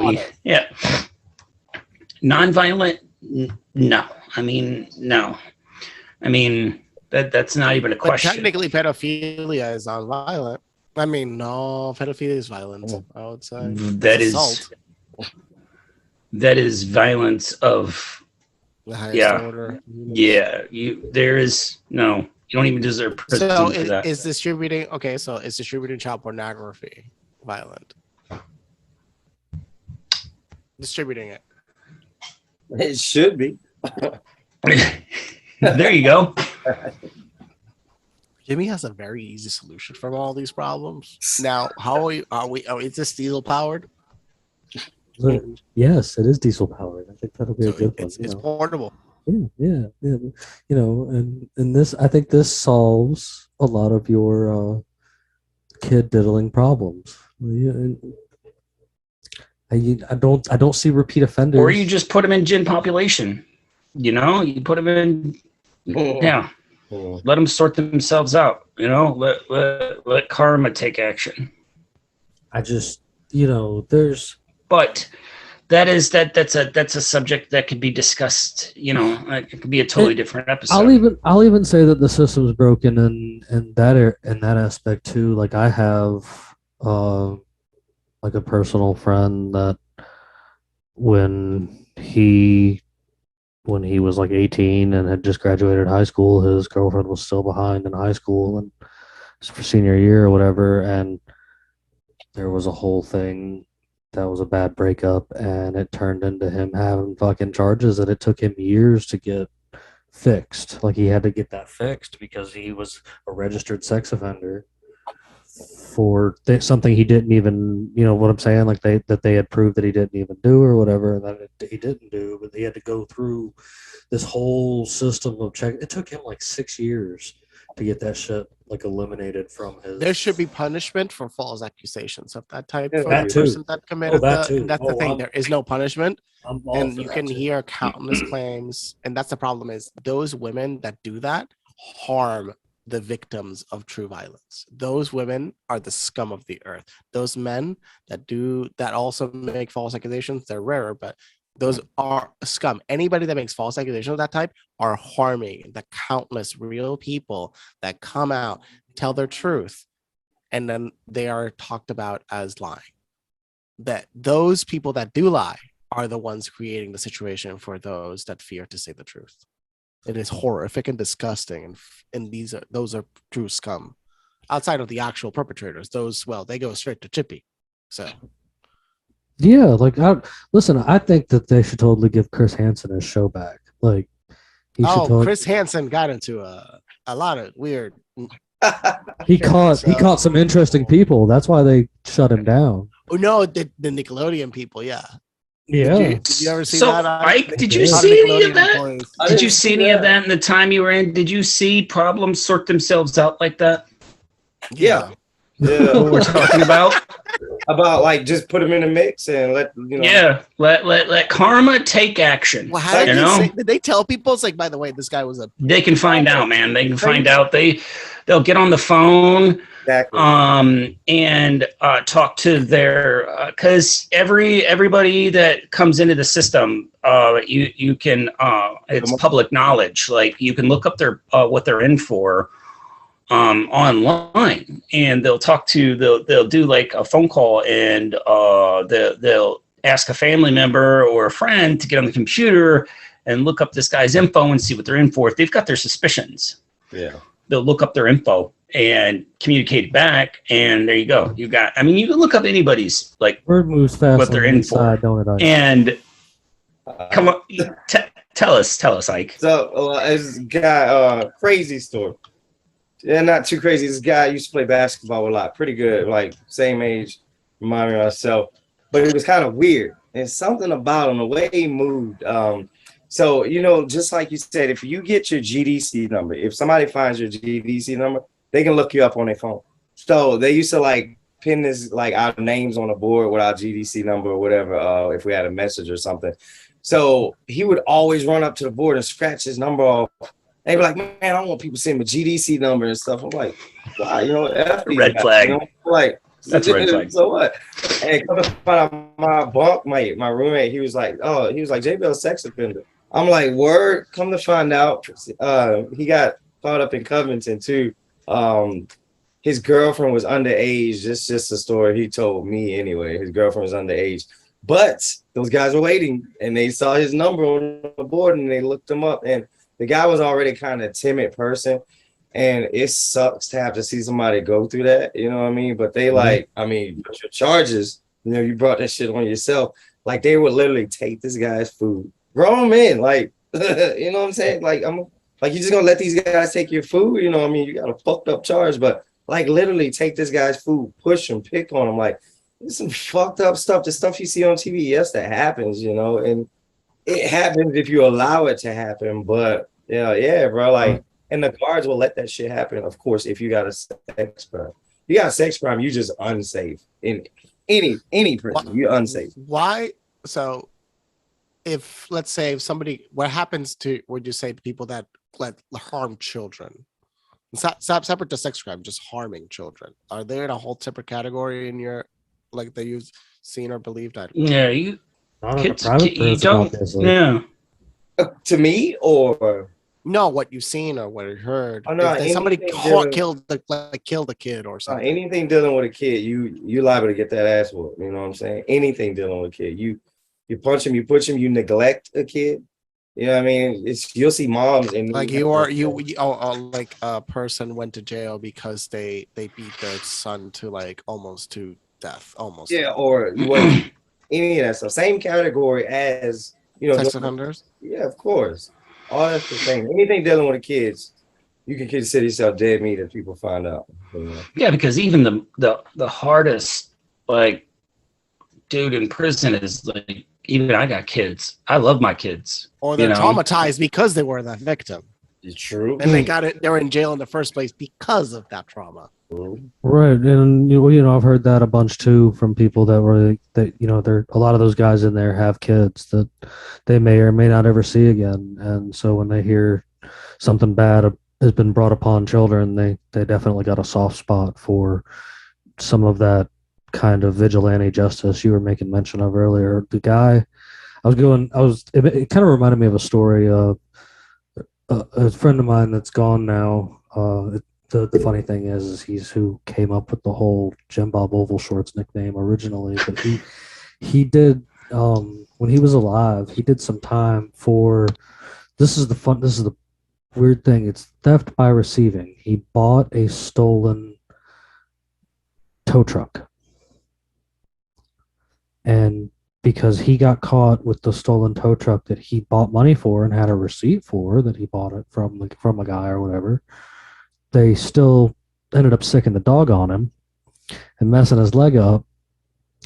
nonviolent. No, I mean no. I mean that's not even a question. But technically, pedophilia is nonviolent. I mean, no, pedophilia is violent. I would say that is violence of the highest order. Yeah, there is no. You don't even deserve prison for that. Is distributing child pornography violent? Distributing it. It should be. There you go. Jimmy has a very easy solution for all these problems. Now, how is this diesel powered? Yes, it is diesel powered. I think that'll be a good one. It's portable. Yeah. And this, I think this solves a lot of your kid diddling problems. I don't see repeat offenders. Or you just put them in gin population. You put them in, yeah. Let them sort themselves out. Let karma take action. I just, there's. But that's a subject that could be discussed. It could be a totally different episode. I'll even say that the system's broken in that aspect too. Like I have like a personal friend that when he was like 18 and had just graduated high school, his girlfriend was still behind in high school and for senior year or whatever, and there was a whole thing that was a bad breakup, and it turned into him having fucking charges that it took him years to get fixed. Like he had to get that fixed because he was a registered sex offender for something he didn't even, what I'm saying, like they had proved that he didn't even do or whatever, and that he didn't do, but he had to go through this whole system of check. It took him like 6 years to get that shit like eliminated from his. There should be punishment for false accusations of that type for that the too. person that committed that too. and that's the thing. There is no punishment, and you can too. hear countless claims, and that's the problem is those women that do that harm the victims of true violence. Those women are the scum of the earth. Those men that also make false accusations, they're rarer, but those are scum. Anybody that makes false accusations of that type are harming the countless real people that come out, tell their truth, and then they are talked about as lying. That those people that do lie are the ones creating the situation for those that fear to say the truth. It is horrific and disgusting, and those are true scum. Outside of the actual perpetrators, they go straight to Chippy. So, yeah, like I think that they should totally give Chris Hansen his show back. Like, Chris Hansen got into a lot of weird. He caught some interesting people. That's why they shut him down. Oh no, the Nickelodeon people, yeah. Yeah. Did you ever see that? Ike, did you see any of that? Did you see any of that in the time you were in? Did you see problems sort themselves out like that? Yeah. What we're talking about like just put them in a mix and let let karma take action. Well, how did they tell people? It's like, by the way, this guy was they can find out, man. They can find out. They'll get on the phone. Exactly. And talk to their because everybody that comes into the system, you can it's public knowledge. Like you can look up their what they're in for online, and they'll do like a phone call, and they'll ask a family member or a friend to get on the computer and look up this guy's info and see what they're in for. If they've got their suspicions, they'll look up their info and communicate it back, and there you go. You can look up anybody's like word moves fast what they're in for. And come on, tell us, Ike. So this guy, crazy story. Yeah, not too crazy. This guy used to play basketball a lot, pretty good, like same age, remind me of myself, but it was kind of weird. And something about him, the way he moved. So just like you said, if you get your GDC number, if somebody finds your GDC number, they can look you up on their phone. So they used to like pin this like our names on the board with our GDC number or whatever, if we had a message or something. So he would always run up to the board and scratch his number off. They be like, man, I don't want people seeing my GDC number and stuff. I'm like, wow, red flag. Like, that's a red flag. So what? And come to find out my bunkmate, my roommate, he was like, JBL's sex offender. I'm like, word. Come to find out, he got caught up in Covington too. His girlfriend was underage. This just a story he told me anyway. His girlfriend was underage, but those guys were waiting, and they saw his number on the board, and they looked him up, and the guy was already kind of timid person, and it sucks to have to see somebody go through that, you know what I mean? But they but your charges, you brought that shit on yourself. Like they would literally take this guy's food, grown men, like, you know what I'm saying? Like Like, you just gonna let these guys take your food? You know what I mean? You got a fucked up charge, but like literally take this guy's food, push him, pick on him. Like, it's some fucked up stuff. The stuff you see on TV, yes, that happens, you know, and it happens if you allow it to happen. But yeah, bro, like, and the guards will let that shit happen, of course, if you got a sex crime. You got a sex crime, you just unsafe in any prison. You're unsafe. Why? So, if let's say if somebody, what happens to, would you say, people that harm children? Separate to sex crime, just harming children. Are they in a whole separate category in your, like, that you've seen or believed? Yeah, you Not in a kids, private you prison, don't. obviously. Yeah. To me, or no, what you've seen or what you heard. Oh, no, if somebody anything killed a kid or something. anything dealing with a kid, you liable to get that ass whooped. You know what I'm saying? Anything dealing with a kid, you punch him, you push him, you neglect a kid. You know what I mean? You'll see moms and like like a person went to jail because they beat their son to like almost to death, almost. Yeah, or you want any of that stuff. Same category as, you know, sex offenders. Yeah, of course. All that's the same. Anything dealing with the kids, you can consider yourself dead meat if people find out. You know? Yeah, because even the hardest, like, dude in prison is like, even I got kids. I love my kids. Or they're traumatized because they were that victim. It's true. And they're in jail in the first place because of that trauma. Right, and you know, I've heard that a bunch too from people that you know, there a lot of those guys in there have kids that they may or may not ever see again, and so when they hear something bad has been brought upon children, they definitely got a soft spot for some of that kind of vigilante justice you were making mention of earlier. The guy it kind of reminded me of a story. A friend of mine that's gone now. The funny thing is he's who came up with the whole Jim Bob Oval Shorts nickname originally, but he did when he was alive, he did some time for, this is the weird thing, it's theft by receiving. He bought a stolen tow truck, and because he got caught with the stolen tow truck that he bought money for and had a receipt for, that he bought it from a guy or whatever, they still ended up sicking the dog on him and messing his leg up,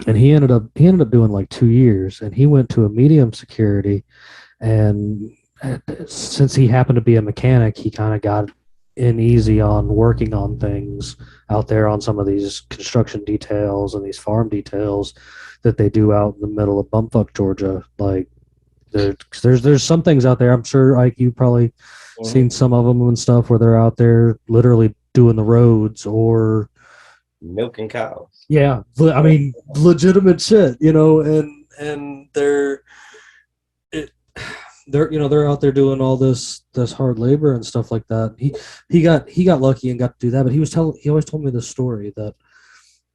and he ended up doing like 2 years, and he went to a medium security, and since he happened to be a mechanic, he kind of got in easy on working on things out there on some of these construction details and these farm details that they do out in the middle of bumfuck Georgia. Like, there's some things out there, I'm sure, like, you probably seen some of them and stuff, where they're out there literally doing the roads or milking cows. Yeah, I mean, legitimate shit, you know, and they're out there doing all this hard labor and stuff like that. He got lucky and got to do that, but he always told me this story that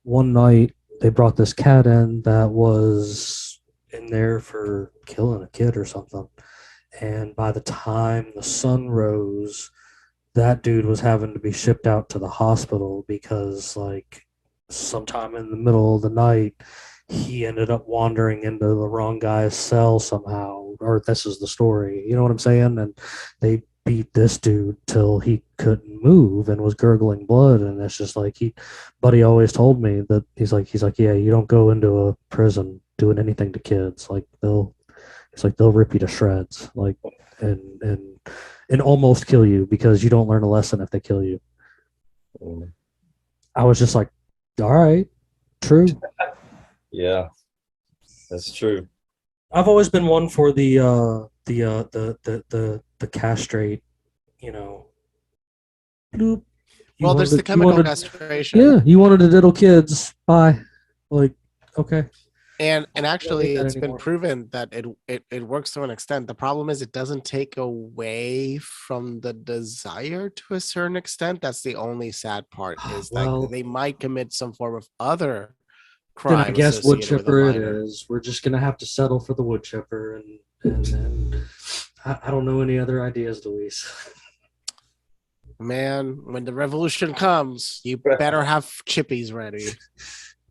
one night they brought this cat in that was in there for killing a kid or something. And by the time the sun rose, that dude was having to be shipped out to the hospital because, like, sometime in the middle of the night, he ended up wandering into the wrong guy's cell somehow, or this is the story, you know what I'm saying? And they beat this dude till he couldn't move and was gurgling blood. And it's just like, Buddy always told me that he's like, yeah, you don't go into a prison doing anything to kids. Like, they'll rip you to shreds, like, and almost kill you because you don't learn a lesson if they kill you. I was just like, all right, true. Yeah, that's true. I've always been one for the castrate, you know. Bloop. Well, there's the chemical castration. Yeah, you wanted to diddle kids. Bye. Like, okay. And actually, it's been proven that it works to an extent. The problem is it doesn't take away from the desire to a certain extent. That's the only sad part, is that they might commit some form of other crime. Then I guess wood chipper it is. We're just gonna have to settle for the wood chipper, and I don't know any other ideas, Luis. Man, when the revolution comes, you better have chippies ready.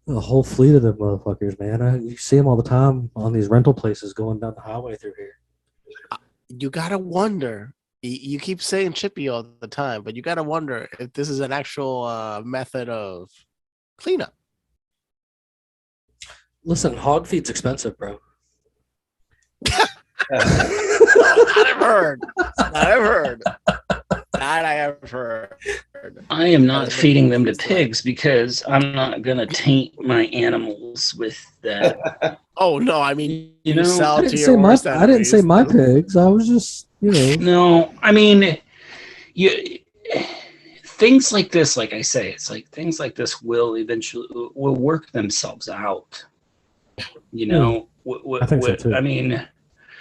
A whole fleet of them motherfuckers, man. You see them all the time on these rental places going down the highway through here. You gotta wonder You keep saying chippy all the time, but you got to wonder if this is an actual method of cleanup. Listen, hog feed's expensive, bro. That I've heard. That I have heard. I am not feeding them to pigs because I'm not gonna taint my animals with that. Oh no, I mean You know, sell I to didn't your say my worst I didn't say enemies. my pigs. I was just, you know. No, I mean, you things like this, like I say, it's like things like this will eventually will work themselves out. You know, I think so too. I mean,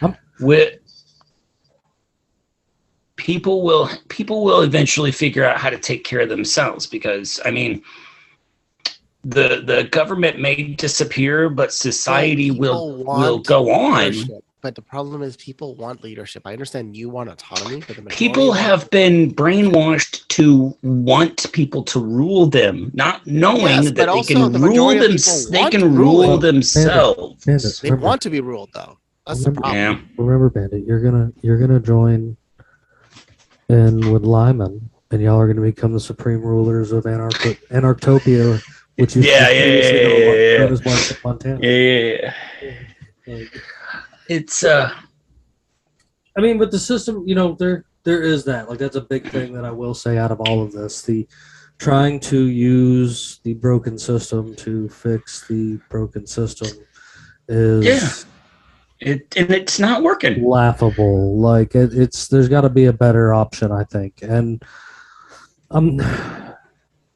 I'm- with people will eventually figure out how to take care of themselves, because I mean, the government may disappear, but society will go on. Leadership. But the problem is people want leadership. I understand you want autonomy, but the People majority have been brainwashed to want people to rule them, not knowing that they can rule them. They can rule themselves. Bandit, they want to be ruled, though. That's the problem. Yeah. Remember, Bandit, you're gonna join in with Lyman, and y'all are gonna become the supreme rulers of Anarchtopia, which is known as Montana. Yeah. It's I mean, but the system, you know, there is that. Like, that's a big thing that I will say out of all of this. The trying to use the broken system to fix the broken system is it's not working. Laughable. Like it's there's got to be a better option, I think. And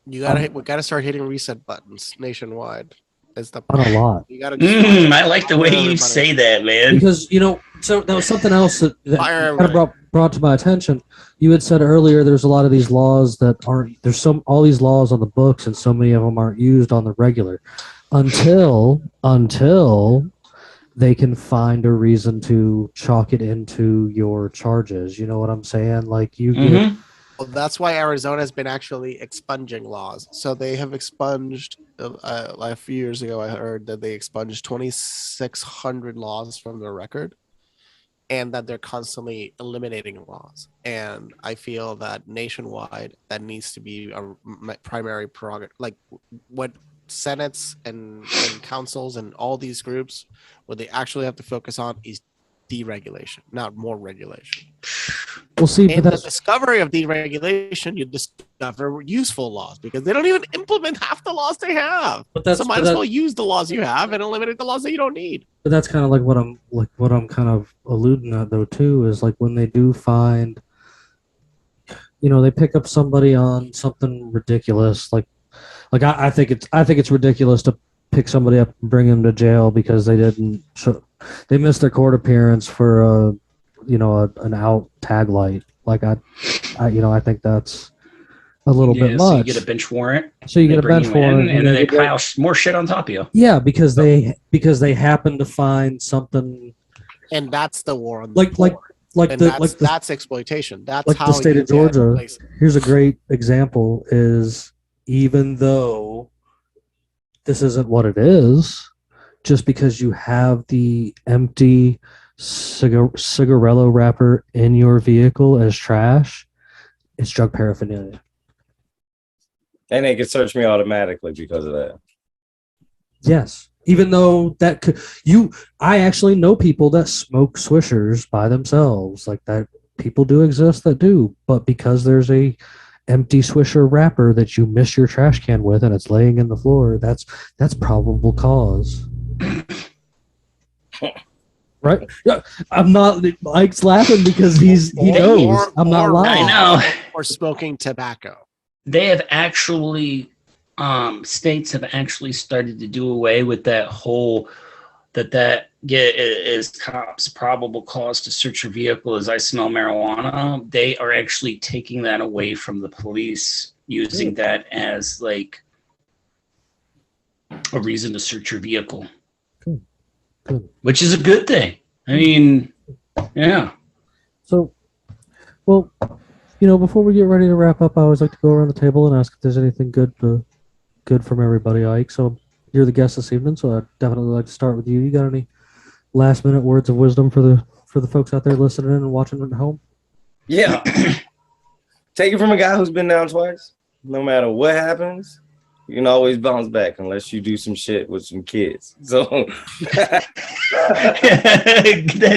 we gotta start hitting reset buttons nationwide. It's the not a lot. You gotta I like the way you say that, man. Because, you know, so that was something else that kind of brought to my attention. You had said earlier there's a lot of these laws that aren't, all these laws on the books, and so many of them aren't used on the regular until they can find a reason to chalk it into your charges. You know what I'm saying? Like you get. Well, that's why Arizona has been actually expunging laws. So they have expunged, a few years ago, I heard that they expunged 2,600 laws from their record, and that they're constantly eliminating laws. And I feel that nationwide, that needs to be a primary prerogative. Like what senates and councils and all these groups, what they actually have to focus on is deregulation, not more regulation. We'll see. In the discovery of deregulation, you discover useful laws because they don't even implement half the laws they have. So might as well use the laws you have and eliminate the laws that you don't need. But that's kind of like what I'm kind of alluding at, though, too, is like when they do find, you know, they pick up somebody on something ridiculous. Like I think it's ridiculous to pick somebody up and bring them to jail because they missed their court appearance for an out tag light. Like I think that's a little bit much. So you get a bench warrant. So you get a bench warrant, and then they pile more shit on top of you. Yeah, because they happen to find something. And that's the war on that's exploitation. That's like how the state of Georgia. Here's a great example: is even though this isn't what it is, just because you have the empty cigarello wrapper in your vehicle as trash, it's drug paraphernalia. And they can search me automatically because of that. Yes. Even though I actually know people that smoke swishers by themselves. Like that, people do exist that do, but because there's a empty swisher wrapper that you miss your trash can with and it's laying in the floor, that's probable cause. Right? Yeah, I'm not. Mike's laughing because he knows. I'm not lying. I know. Or smoking tobacco. They have actually, states have actually started to do away with that whole that is cops probable cause to search your vehicle as I smell marijuana. They are actually taking that away from the police, using that as like a reason to search your vehicle. Good. Which is a good thing. I mean, yeah. So, well, you know, before we get ready to wrap up, I always like to go around the table and ask if there's anything good from everybody, Ike. So you're the guest this evening, so I'd definitely like to start with you. You got any last minute words of wisdom for the folks out there listening and watching at home? Yeah. Take it from a guy who's been down twice. No matter what happens, you can always bounce back unless you do some shit with some kids. So that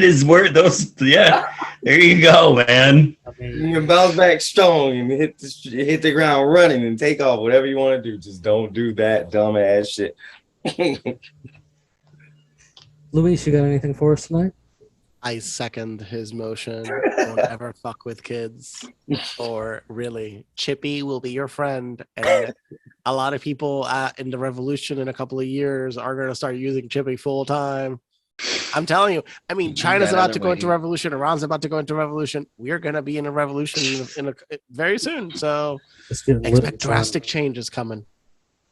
is where those. Yeah, there you go, man. You can bounce back strong and hit the ground running and take off. Whatever you want to do, just don't do that dumb ass shit. Luis, you got anything for us tonight? I second his motion. Don't ever fuck with kids. Or really, Chippy will be your friend. And a lot of people in the revolution in a couple of years are going to start using Chippy full time. I'm telling you. I mean, China's about to go into revolution. Iran's about to go into revolution. We're going to be in a revolution very soon. So expect drastic changes coming.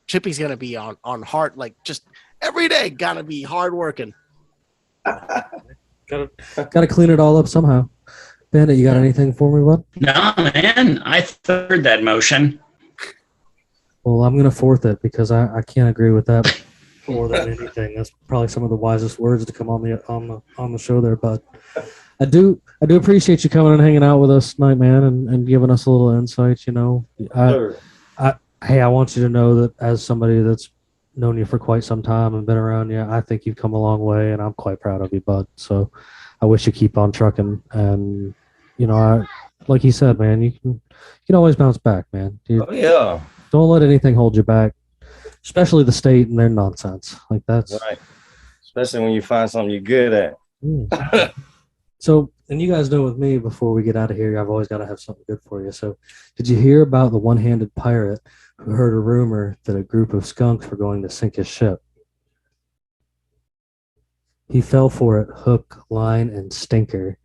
Chippy's going to be on hard, like just every day, got to be hard working. Gotta clean it all up somehow. Bandit, you got anything for me, bud? No, man. I third that motion. Well, I'm gonna fourth it because I can't agree with that more than anything. That's probably some of the wisest words to come on the show there. But I do appreciate you coming and hanging out with us tonight, man, and giving us a little insight. You know, I want you to know that as somebody that's known you for quite some time and been around you, I think you've come a long way, and I'm quite proud of you, bud. So I wish you keep on trucking. And you know, like he said, man, you can always bounce back, man. Yeah. Don't let anything hold you back, especially the state and their nonsense. Like that's right. Especially when you find something you're good at. So, and you guys know with me, before we get out of here, I've always got to have something good for you. So, did you hear about the one-handed pirate who heard a rumor that a group of skunks were going to sink his ship? He fell for it, hook, line, and stinker.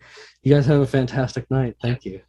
You guys have a fantastic night. Thank you.